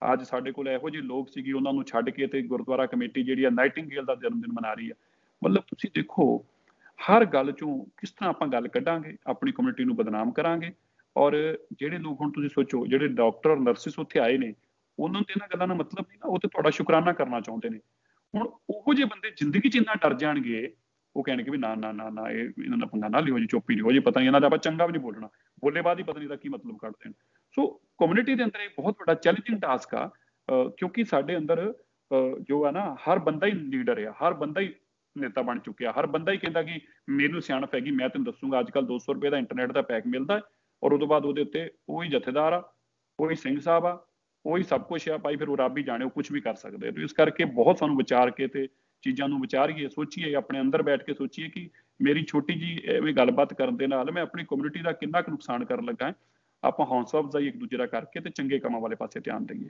ਅੱਜ ਸਾਡੇ ਕੋਲ ਇਹੋ ਜਿਹੇ ਲੋਕ ਸੀਗੇ ਉਹਨਾਂ ਨੂੰ ਛੱਡ ਕੇ ਤੇ ਗੁਰਦੁਆਰਾ ਕਮੇਟੀ ਜਿਹੜੀ ਆ ਨਾਈਟਿੰਗੇਲ ਦਾ ਜਨਮ ਦਿਨ ਮਨਾ ਰਹੀ ਆ ਮਤਲਬ ਤੁਸੀਂ ਦੇਖੋ ਹਰ ਗੱਲ ਚੋਂ ਕਿਸ ਤਰ੍ਹਾਂ ਆਪਾਂ ਗੱਲ ਕੱਢਾਂਗੇ ਆਪਣੀ ਕਮਿਊਨਿਟੀ ਨੂੰ ਬਦਨਾਮ ਕਰਾਂਗੇ ਔਰ ਜਿਹੜੇ ਲੋਕ ਹੁਣ ਤੁਸੀਂ ਸੋਚੋ ਜਿਹੜੇ ਡਾਕਟਰ ਨਰਸਿਸ ਉੱਥੇ ਆਏ ਨੇ ਉਹਨਾਂ ਨੂੰ ਤੇ ਇਹਨਾਂ ਗੱਲਾਂ ਦਾ ਮਤਲਬ ਨਹੀਂ ਨਾ ਉਹ ਤੇ ਤੁਹਾਡਾ ਸ਼ੁਕਰਾਨਾ ਕਰਨਾ ਚਾਹੁੰਦੇ ਨੇ ਹੁਣ ਉਹੋ ਜਿਹੇ ਬੰਦੇ ਜ਼ਿੰਦਗੀ 'ਚ ਇੰਨਾ ਡਰ ਜਾਣਗੇ ਉਹ ਕਹਿਣਗੇ ਵੀ ਨਾ ਨਾ ਨਾ ਨਾ ਇਹ ਇਹਨਾਂ ਦਾ ਪੰਗਾ ਨਾ ਲਿਓ ਜੀ ਚੁੱਪ ਹੀ ਲਿਓ ਜੀ ਪਤਾ ਨਹੀਂ ਇਹਨਾਂ ਦਾ ਆਪਾਂ ਚੰਗਾ ਵੀ ਨਹੀਂ ਬੋਲਣਾ ਬੋਲੇ ਬਾਅਦ ਹੀ ਪਤਾ ਨਹੀਂ ਦਾ ਕੀ ਮਤਲਬ ਕੱਢਦੇ ਨੇ ਸੋ ਕਮਿਊਨਿਟੀ ਦੇ ਅੰਦਰ ਇਹ ਬਹੁਤ ਵੱਡਾ ਚੈਲੰਜਿੰਗ ਟਾਸਕ ਆ ਕਿਉਂਕਿ ਸਾਡੇ ਅੰਦਰ ਜੋ ਆ ਨਾ ਹਰ ਬੰਦਾ ਹੀ ਲੀਡਰ ਆ ਹਰ ਬੰਦਾ ਹੀ ਨੇਤਾ ਬਣ ਚੁੱਕਿਆ ਹਰ ਬੰਦਾ ਹੀ ਕਹਿੰਦਾ ਕਿ ਮੈਨੂੰ ਸਿਆਣਪ ਹੈਗੀ ਮੈਂ ਤੈਨੂੰ ਦੱਸੂਗਾ ਅੱਜ ਕੱਲ੍ਹ 200 ਰੁਪਏ ਦਾ ਇੰਟਰਨੈਟ ਦਾ ਪੈਕ ਮਿਲਦਾ ਔਰ ਉਦੋਂ ਬਾਅਦ ਉਹਦੇ ਉੱਤੇ ਉਹੀ ਜਥੇਦਾਰ ਆ ਉਹੀ ਸਿੰਘ ਸਾਹਿਬ ਆ ਉਹੀ ਸਭ ਕੁਛ ਆ ਭਾਈ ਫਿਰ ਉਹ ਰੱਬ ਹੀ ਜਾਣੇ ਉਹ ਕੁਛ ਵੀ ਕਰ ਸਕਦੇ ਆ ਤੇ ਇਸ ਕਰਕੇ ਬਹੁਤ ਸਾਨੂੰ ਵਿਚਾਰ ਕੇ ਤੇ ਚੀਜ਼ਾਂ ਨੂੰ ਵਿਚਾਰੀਏ ਸੋਚੀਏ ਆਪਣੇ ਅੰਦਰ ਬੈਠ ਕੇ ਸੋਚੀਏ ਕਿ ਮੇਰੀ ਛੋਟੀ ਜੀ ਐਵੇਂ ਗੱਲਬਾਤ ਕਰਨ ਦੇ ਨਾਲ ਮੈਂ ਆਪਣੀ ਕਮਿਊਨਿਟੀ ਦਾ ਕਿੰਨਾ ਕੁ ਨੁਕਸਾਨ ਕਰਨ ਲੱਗਾ ਹੈ ਆਪਾਂ ਹੌਸਲਾ ਅਫਜ਼ਾਈ ਇੱਕ ਦੂਜੇ ਦਾ ਕਰਕੇ ਤੇ ਚੰਗੇ ਕੰਮਾਂ ਵਾਲੇ ਪਾਸੇ ਧਿਆਨ ਦੇਈਏ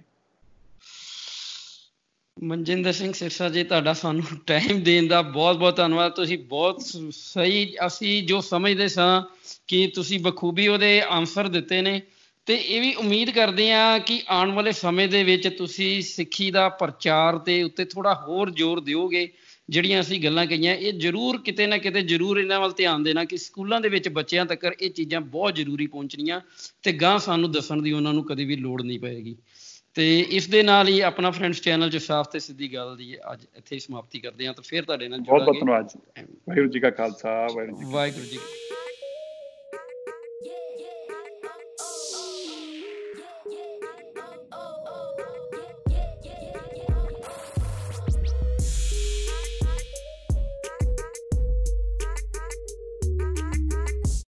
ਮਨਜਿੰਦਰ ਸਿੰਘ ਸਿਰਸਾ ਜੀ ਤੁਹਾਡਾ ਸਾਨੂੰ ਟਾਈਮ ਦੇਣ ਦਾ ਬਹੁਤ ਬਹੁਤ ਧੰਨਵਾਦ ਤੁਸੀਂ ਬਹੁਤ ਸਹੀ ਅਸੀਂ ਜੋ ਸਮਝਦੇ ਸਾਂ ਕਿ ਤੁਸੀਂ ਬਖੂਬੀ ਉਹਦੇ ਆਨਸਰ ਦਿੱਤੇ ਨੇ ਤੇ ਇਹ ਵੀ ਉਮੀਦ ਕਰਦੇ ਹਾਂ ਕਿ ਆਉਣ ਵਾਲੇ ਸਮੇਂ ਦੇ ਵਿੱਚ ਤੁਸੀਂ ਸਿੱਖੀ ਦਾ ਪ੍ਰਚਾਰ ਤੇ ਉੱਤੇ ਥੋੜਾ ਹੋਰ ਜ਼ੋਰ ਦਿਓਗੇ ਜਿਹੜੀਆਂ ਅਸੀਂ ਗੱਲਾਂ ਕਹੀਆਂ ਇਹ ਜ਼ਰੂਰ ਕਿਤੇ ਨਾ ਕਿਤੇ ਜ਼ਰੂਰ ਇਹਨਾਂ ਵੱਲ ਧਿਆਨ ਦੇਣਾ ਕਿ ਸਕੂਲਾਂ ਦੇ ਵਿੱਚ ਬੱਚਿਆਂ ਤੱਕ ਇਹ ਚੀਜ਼ਾਂ ਬਹੁਤ ਜ਼ਰੂਰੀ ਪਹੁੰਚਣੀਆਂ ਤੇ ਗਾਂ ਸਾਨੂੰ ਦੱਸਣ ਦੀ ਉਹਨਾਂ ਨੂੰ ਕਦੇ ਵੀ ਲੋੜ ਨਹੀਂ ਪਏਗੀ ਤੇ ਇਸ ਦੇ ਨਾਲ ਹੀ ਆਪਣਾ ਫਰੈਂਡਸ ਚੈਨਲ 'ਚ ਸਾਫ਼ ਤੇ ਸਿੱਧੀ ਗੱਲ ਦੀ ਅੱਜ ਇੱਥੇ ਹੀ ਸਮਾਪਤੀ ਕਰਦੇ ਹਾਂ ਤਾਂ ਫਿਰ ਤੁਹਾਡੇ ਨਾਲ ਬਹੁਤ ਬਹੁਤ ਧੰਨਵਾਦ ਜੀ ਵਾਹਿਗੁਰੂ ਜੀ ਕਾ ਖਾਲਸਾ ਵਾਹਿਗੁਰੂ ਜੀ